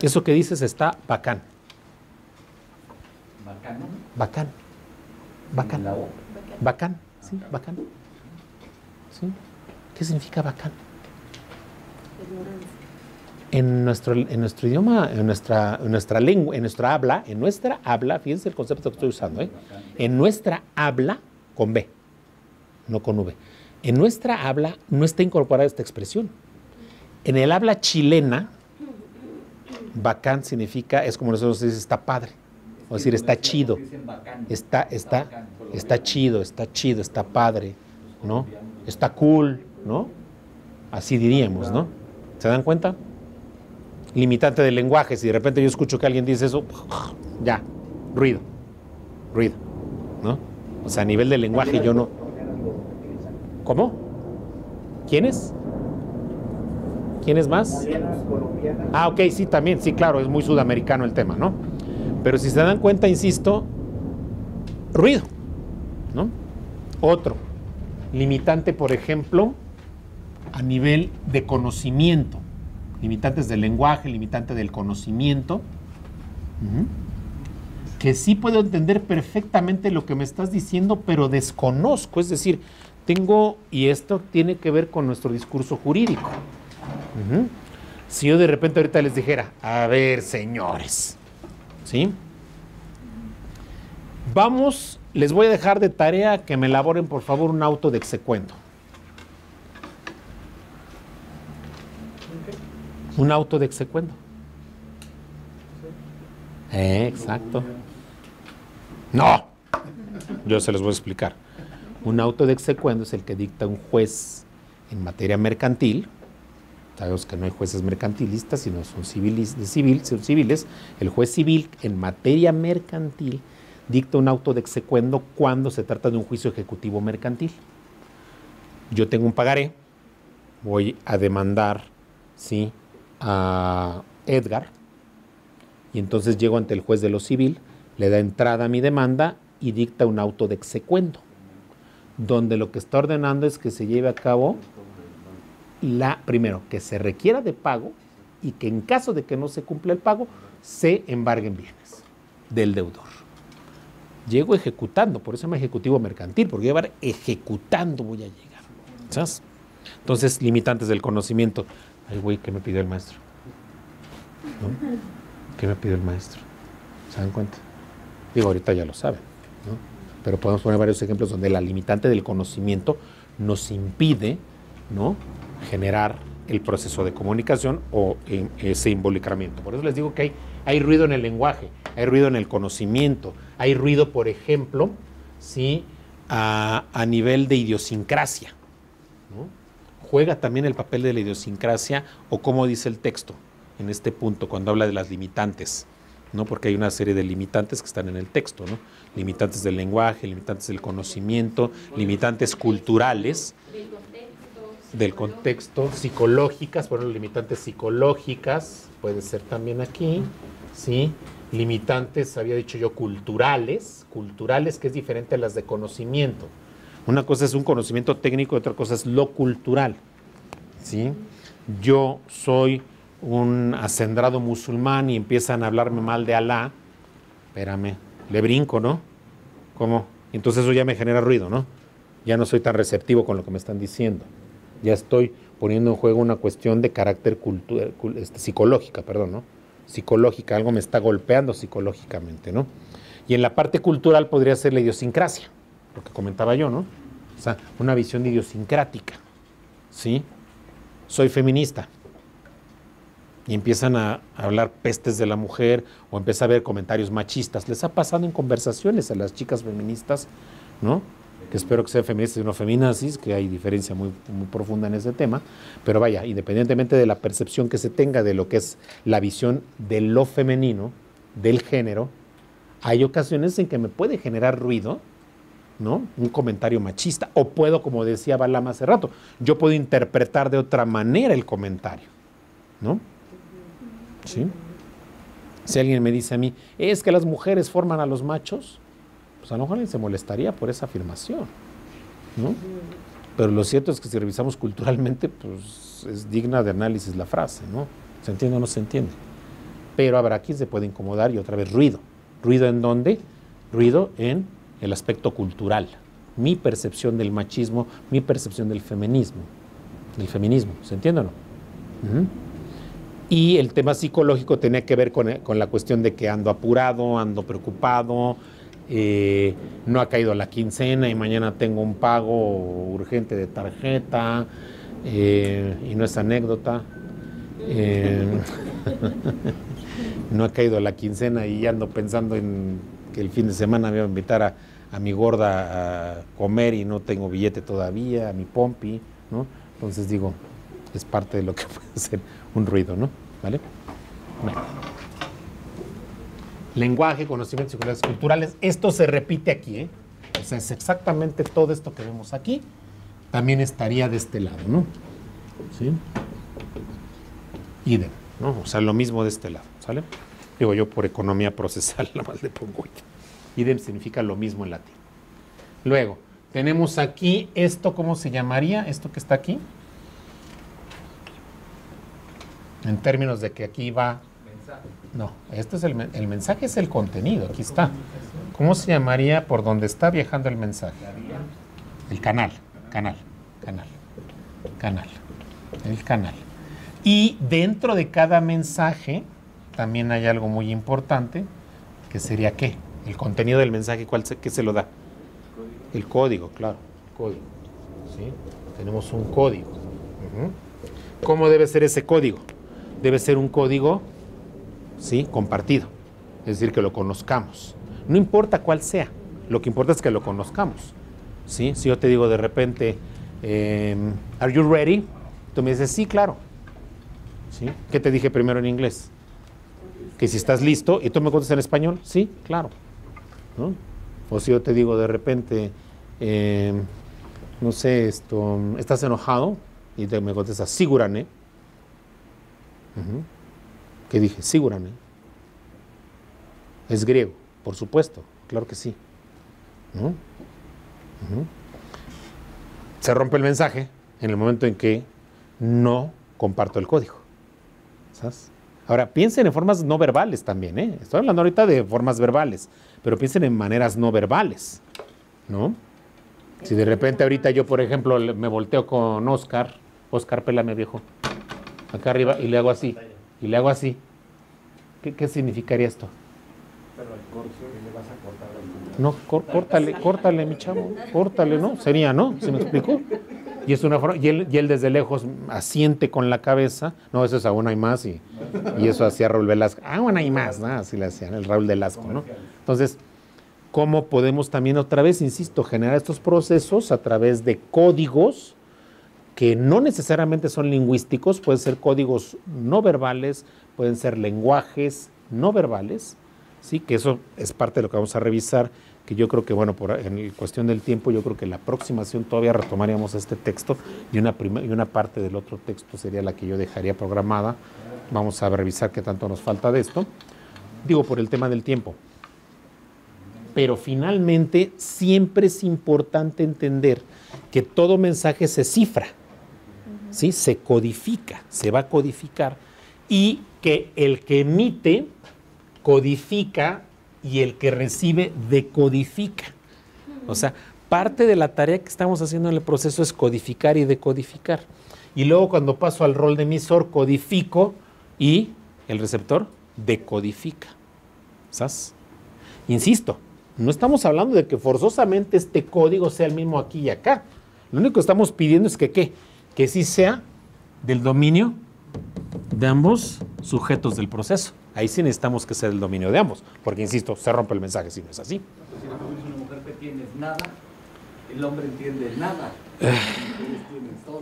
Eso que dices está bacán. ¿Bacano? Bacán. Bacán. Bacán, sí, bacán. ¿Sí? ¿Qué significa bacán? En nuestro idioma, en nuestra lengua, en nuestra habla, fíjense el concepto que estoy usando, ¿eh? En nuestra habla, con B, no con V. En nuestra habla no está incorporada esta expresión. En el habla chilena, bacán significa, es como nosotros decimos, está padre. O decir, está chido. Está chido, está padre, ¿no? Está cool, ¿no? Así diríamos, ¿no? ¿Se dan cuenta? Limitante del lenguaje. Si de repente yo escucho que alguien dice eso, ya, ruido, ¿no? O sea, a nivel del lenguaje yo no... ¿Cómo? ¿Quiénes? ¿Quiénes más? Ah, ok, sí, también, sí, claro, es muy sudamericano el tema, ¿no? Pero si se dan cuenta, insisto, ruido, ¿no? Otro, limitante, por ejemplo, a nivel de conocimiento. Limitantes del lenguaje, limitante del conocimiento, que sí puedo entender perfectamente lo que me estás diciendo, pero desconozco, es decir, y esto tiene que ver con nuestro discurso jurídico. Si yo de repente ahorita les dijera, a ver, señores, ¿sí? Les voy a dejar de tarea que me elaboren, por favor, un auto de exequendo. Un auto de exequendo. Exacto. No, yo se los voy a explicar. Un auto de exequendo es el que dicta un juez en materia mercantil. Sabemos que no hay jueces mercantilistas, sino son civiles. El juez civil en materia mercantil dicta un auto de exequendo cuando se trata de un juicio ejecutivo mercantil. Yo tengo un pagaré, voy a demandar, ¿sí?, a Edgar, y entonces llego ante el juez de lo civil, le da entrada a mi demanda y dicta un auto de exequendo, donde lo que está ordenando es que se lleve a cabo primero, que se requiera de pago y que en caso de que no se cumpla el pago, se embarguen bienes del deudor. Llego ejecutando, por eso se llama ejecutivo mercantil, porque ejecutando voy a llegar, ¿sabes? Entonces, limitantes del conocimiento. Ay, güey, ¿qué me pidió el maestro? ¿No? ¿Qué me pidió el maestro? ¿Se dan cuenta? Digo, ahorita ya lo saben, ¿no? Pero podemos poner varios ejemplos donde la limitante del conocimiento nos impide, ¿no?, generar el proceso de comunicación o ese involucramiento. Por eso les digo que hay ruido en el lenguaje, hay ruido en el conocimiento, hay ruido, por ejemplo, ¿sí?, a nivel de idiosincrasia, ¿no? Juega también el papel de la idiosincrasia, o como dice el texto, en este punto cuando habla de las limitantes, ¿no? Porque hay una serie de limitantes que están en el texto, ¿no? Limitantes del lenguaje, limitantes del conocimiento, limitantes culturales, del contexto, psicológicas, por ejemplo, limitantes psicológicas, puede ser también aquí, ¿sí? Limitantes, había dicho yo, culturales, que es diferente a las de conocimiento. Una cosa es un conocimiento técnico, otra cosa es lo cultural, ¿sí? Yo soy un acendrado musulmán y empiezan a hablarme mal de Alá, espérame, le brinco, ¿no? ¿Cómo? Entonces eso ya me genera ruido, ¿no? Ya no soy tan receptivo con lo que me están diciendo. Ya estoy poniendo en juego una cuestión de carácter psicológica, perdón, ¿no? Psicológica, algo me está golpeando psicológicamente, ¿no? Y en la parte cultural podría ser la idiosincrasia, lo que comentaba yo, ¿no? O sea, una visión idiosincrática, ¿sí? Soy feminista. Y empiezan a hablar pestes de la mujer o empieza a ver comentarios machistas. Les ha pasado en conversaciones a las chicas feministas, ¿no? Que espero que sean feministas y no feminazis, que hay diferencia muy, muy profunda en ese tema, pero vaya, independientemente de la percepción que se tenga de lo que es la visión de lo femenino, del género, hay ocasiones en que me puede generar ruido, ¿no? Un comentario machista, o puedo, como decía Balam hace rato, yo puedo interpretar de otra manera el comentario, ¿no? ¿Sí? Si alguien me dice a mí, es que las mujeres forman a los machos, pues a lo mejor alguien se molestaría por esa afirmación, ¿no? Pero lo cierto es que si revisamos culturalmente, pues es digna de análisis la frase, ¿no? ¿Se entiende o no se entiende? Pero habrá quien se puede incomodar y otra vez ruido. ¿Ruido en dónde? Ruido en el aspecto cultural. Mi percepción del machismo, mi percepción del feminismo, ¿se entiende o no? Y el tema psicológico tenía que ver con la cuestión de que ando apurado, ando preocupado, no ha caído la quincena y mañana tengo un pago urgente de tarjeta, y no es anécdota, no ha caído la quincena y ya ando pensando en que el fin de semana me voy a invitar a mi gorda a comer y no tengo billete todavía, a mi pompi, ¿no? Entonces digo, es parte de lo que puede ser un ruido, ¿no? ¿Vale? Bueno. Lenguaje, conocimientos psicológicos culturales, esto se repite aquí, ¿eh? O sea, es exactamente todo esto que vemos aquí, también estaría de este lado, ¿no? ¿Sí? Idem, ¿no? O sea, lo mismo de este lado, ¿sale? Digo yo por economía procesal, nada más le pongo idem significa lo mismo en latín. Luego, tenemos aquí esto, ¿cómo se llamaría? Esto que está aquí. En términos de que aquí va... No, esto es el mensaje es el contenido, aquí está. ¿Cómo se llamaría por donde está viajando el mensaje? El canal. El canal. Y dentro de cada mensaje también hay algo muy importante, que sería ¿qué? El contenido del mensaje, ¿qué se lo da? El código, claro, el código. ¿Sí? Tenemos un código. ¿Cómo debe ser ese código? Debe ser un código, ¿sí?, compartido, es decir, que lo conozcamos. No importa cuál sea, lo que importa es que lo conozcamos, ¿sí? Si yo te digo de repente, ¿are you ready? Tú me dices, sí, claro. ¿Sí? ¿Qué te dije primero en inglés? Que si estás listo, y tú me contestas en español, sí, claro, ¿no? O si yo te digo de repente, no sé, ¿estás enojado? Y me contestas, sigurane. ¿Qué dije? Sigurane. Es griego, por supuesto, claro que sí, ¿no? Se rompe el mensaje en el momento en que no comparto el código, ¿sabes? Ahora, piensen en formas no verbales también, ¿eh? Estoy hablando ahorita de formas verbales, pero piensen en maneras no verbales, ¿no? Si de repente ahorita yo, por ejemplo, me volteo con Oscar, pélame, viejo, acá arriba, y le hago así, ¿Qué significaría esto? Pero el corte le vas a cortar No, córtale, mi chavo, córtale, ¿no? Sería, ¿no? ¿Se me explicó? Y es una forma, y él desde lejos asiente con la cabeza, no, eso es aún hay más, y eso hacía Raúl Velasco, aún hay más, ¿no? Así le hacían el Raúl Velasco, ¿no? Entonces, ¿cómo podemos también otra vez, insisto, generar estos procesos a través de códigos que no necesariamente son lingüísticos, pueden ser códigos no verbales, pueden ser lenguajes no verbales, ¿sí? Que eso es parte de lo que vamos a revisar, que yo creo que, bueno, en cuestión del tiempo, yo creo que la próxima sesión todavía retomaríamos este texto y una parte del otro texto sería la que yo dejaría programada. Vamos a revisar qué tanto nos falta de esto, digo, por el tema del tiempo. Pero finalmente siempre es importante entender que todo mensaje se cifra, ¿sí? Se codifica, se va a codificar, y que el que emite codifica y el que recibe decodifica. O sea, parte de la tarea que estamos haciendo en el proceso es codificar y decodificar. Y luego cuando paso al rol de emisor, codifico y el receptor decodifica. ¿Sabes? Insisto, no estamos hablando de que forzosamente este código sea el mismo aquí y acá. Lo único que estamos pidiendo es que ¿qué? Que sí sea del dominio de ambos sujetos del proceso. Ahí sí necesitamos que sea del dominio de ambos, porque insisto, se rompe el mensaje si no es así. Si tú eres una mujer que tienes nada, el hombre entiende nada. Ellos tienen todo.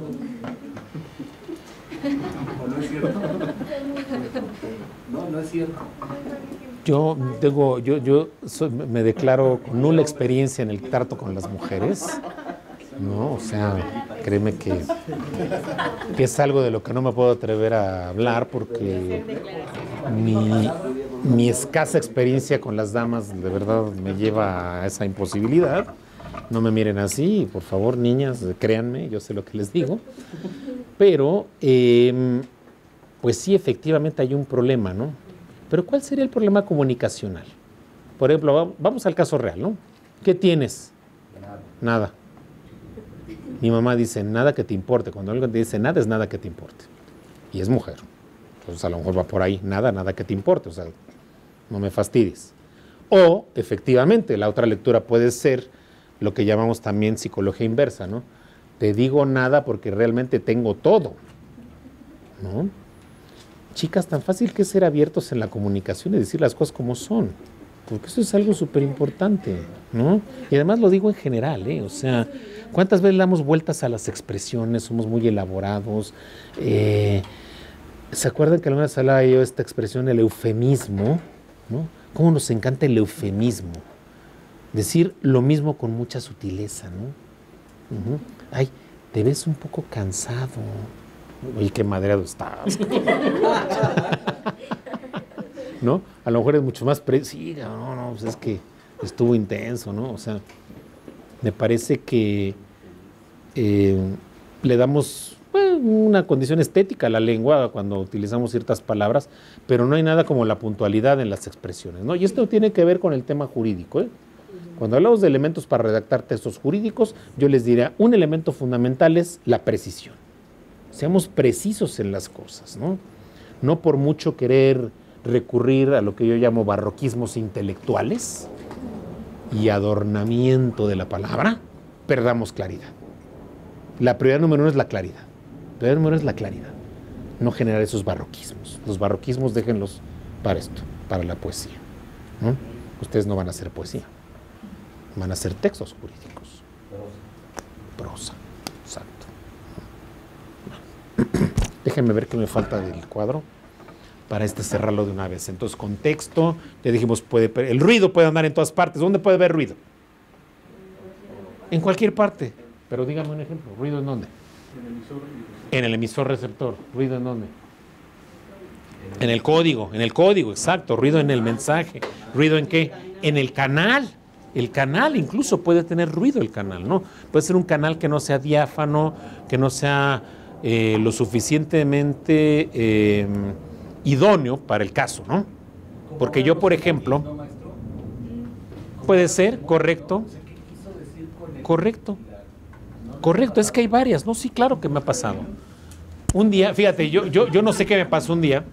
¿O no es cierto? No, no es cierto. Me declaro con nula experiencia en el trato con las mujeres. No, o sea, créeme que es algo de lo que no me puedo atrever a hablar porque mi escasa experiencia con las damas de verdad me lleva a esa imposibilidad. No me miren así, por favor, niñas, créanme, yo sé lo que les digo. Pero, pues sí, efectivamente hay un problema, ¿no? Pero ¿cuál sería el problema comunicacional? Por ejemplo, vamos al caso real, ¿no? ¿Qué tienes? Nada. Mi mamá dice, nada que te importe. Cuando alguien te dice nada, es nada que te importe. Y es mujer. Entonces a lo mejor va por ahí, nada que te importe. O sea, no me fastidies. O, efectivamente, la otra lectura puede ser lo que llamamos también psicología inversa, ¿no? Te digo nada porque realmente tengo todo, ¿no? Chicas, tan fácil que es ser abiertos en la comunicación y decir las cosas como son. Porque eso es algo súper importante, ¿no? Y además lo digo en general, ¿eh? O sea, ¿cuántas veces le damos vueltas a las expresiones? Somos muy elaborados. ¿Se acuerdan que alguna vez hablaba yo de esta expresión, el eufemismo? ¿No? ¿Cómo nos encanta el eufemismo? Decir lo mismo con mucha sutileza, ¿no? Ay, te ves un poco cansado. Oye, qué madreado estás. ¿No? A lo mejor es mucho más precisa, no, pues es que estuvo intenso, ¿no? O sea, me parece que le damos una condición estética a la lengua cuando utilizamos ciertas palabras, pero no hay nada como la puntualidad en las expresiones, ¿no? Y esto tiene que ver con el tema jurídico, ¿eh? Cuando hablamos de elementos para redactar textos jurídicos, yo les diría, un elemento fundamental es la precisión. Seamos precisos en las cosas, ¿no? No por mucho querer recurrir a lo que yo llamo barroquismos intelectuales y adornamiento de la palabra, perdamos claridad. La prioridad número uno es la claridad. La prioridad número uno es la claridad. No generar esos barroquismos. Los barroquismos déjenlos para esto, para la poesía, ¿no? Ustedes no van a hacer poesía. Van a ser textos jurídicos. Prosa. Exacto. Déjenme ver qué me falta del cuadro para cerrarlo de una vez. Entonces, contexto, ya dijimos, el ruido puede andar en todas partes. ¿Dónde puede haber ruido? En cualquier parte. Pero dígame un ejemplo. ¿Ruido en dónde? En el emisor receptor. ¿Ruido en dónde? En el código, exacto. Ruido en el mensaje. ¿Ruido en qué? En el canal. El canal incluso puede tener ruido, el canal, ¿no? Puede ser un canal que no sea diáfano, que no sea lo suficientemente idóneo para el caso, ¿no? Porque yo, por ejemplo, puede ser, correcto, es que hay varias, ¿no? Sí, claro que me ha pasado. Un día, fíjate, yo no sé qué me pasó un día,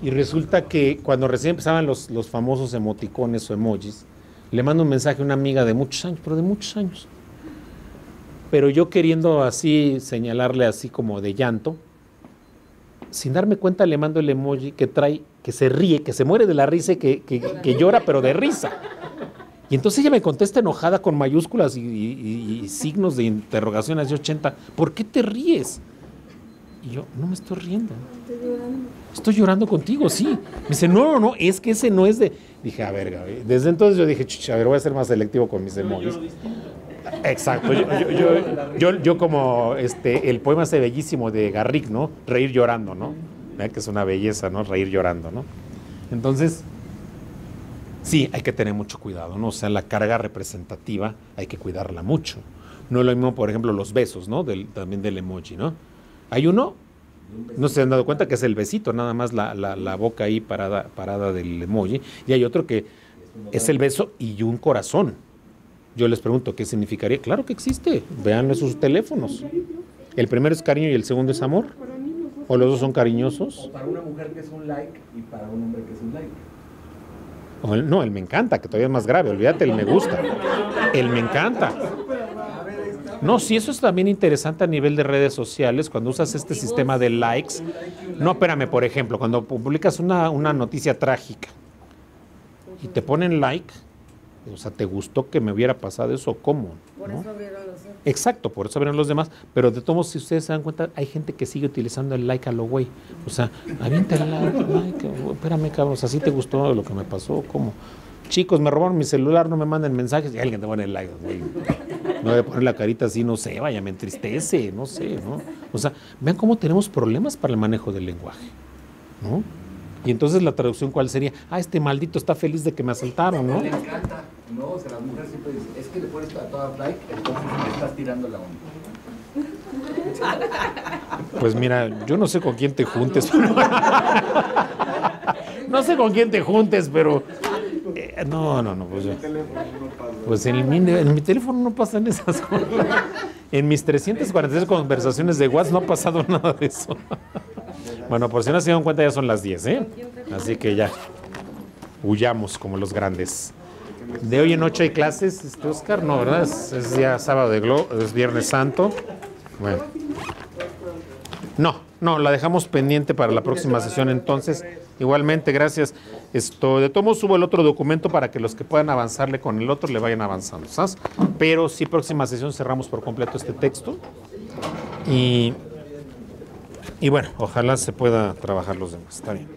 y resulta que cuando recién empezaban los famosos emoticones o emojis, le mando un mensaje a una amiga de muchos años, pero de muchos años. Pero yo queriendo así señalarle así como de llanto, sin darme cuenta le mando el emoji que se ríe, que se muere de la risa y que llora, pero de risa. Y entonces ella me contesta enojada con mayúsculas y signos de interrogación así 80. ¿Por qué te ríes? Y yo, no me estoy riendo. Estoy llorando contigo, sí. Me dice, no, es que ese no es de... Dije, a ver, Gaby. Desde entonces yo dije, a ver, voy a ser más selectivo con mis emojis. Exacto. Yo como el poema ese bellísimo de Garrick, ¿no? Reír llorando, ¿no? Que es una belleza, ¿no? Reír llorando, ¿no? Entonces, sí, hay que tener mucho cuidado, ¿no? O sea, la carga representativa hay que cuidarla mucho. No es lo mismo, por ejemplo, los besos, ¿no? También del emoji, ¿no? Hay uno, no se han dado cuenta que es el besito, nada más la boca ahí parada del emoji, y hay otro que es el beso y un corazón. Yo les pregunto, ¿qué significaría? Claro que existe, véanlo en sus teléfonos. El primero es cariño y el segundo es amor. ¿O los dos son cariñosos? O para una mujer que es un like y para un hombre que es un like. No, el me encanta, que todavía es más grave, olvídate, el me gusta. El me encanta. No, sí, eso es también interesante a nivel de redes sociales, cuando usas este sistema de likes. No, espérame, por ejemplo, cuando publicas una noticia trágica y te ponen like, o sea, ¿te gustó que me hubiera pasado eso? ¿Cómo? Por ¿no? eso vieron los otros. Exacto, por eso vieron los demás, pero de todos modos, si ustedes se dan cuenta, hay gente que sigue utilizando el like a lo güey. O sea, avienta el like, espérame, cabrón, o sea, ¿sí te gustó lo que me pasó? ¿Cómo? Chicos, me robaron mi celular, no me manden mensajes, y alguien te pone el like, güey. No voy a poner la carita así, no sé, vaya, me entristece, no sé, ¿no? O sea, vean cómo tenemos problemas para el manejo del lenguaje, ¿no? Y entonces la traducción, ¿cuál sería? Este maldito está feliz de que me asaltaron, ¿no? Le encanta, ¿no? O sea, las mujeres siempre dicen, es que le pones a todas like, entonces le estás tirando la onda. Pues mira, yo no sé con quién te juntes. No sé con quién te juntes, pero... no, pues yo... Pues en mi teléfono no pasan esas cosas. En mis 346 conversaciones de WhatsApp no ha pasado nada de eso. Bueno, por si no se dieron cuenta, ya son las 10, ¿eh? Así que ya, huyamos como los grandes. De hoy en 8 hay clases, Oscar, no, ¿verdad? Es día sábado es Viernes Santo. Bueno. No, la dejamos pendiente para la próxima sesión, entonces. Igualmente, gracias. De todos modos subo el otro documento para que los que puedan avanzarle con el otro le vayan avanzando, ¿sabes? Pero sí, próxima sesión cerramos por completo este texto. Y bueno, ojalá se pueda trabajar los demás. Está bien.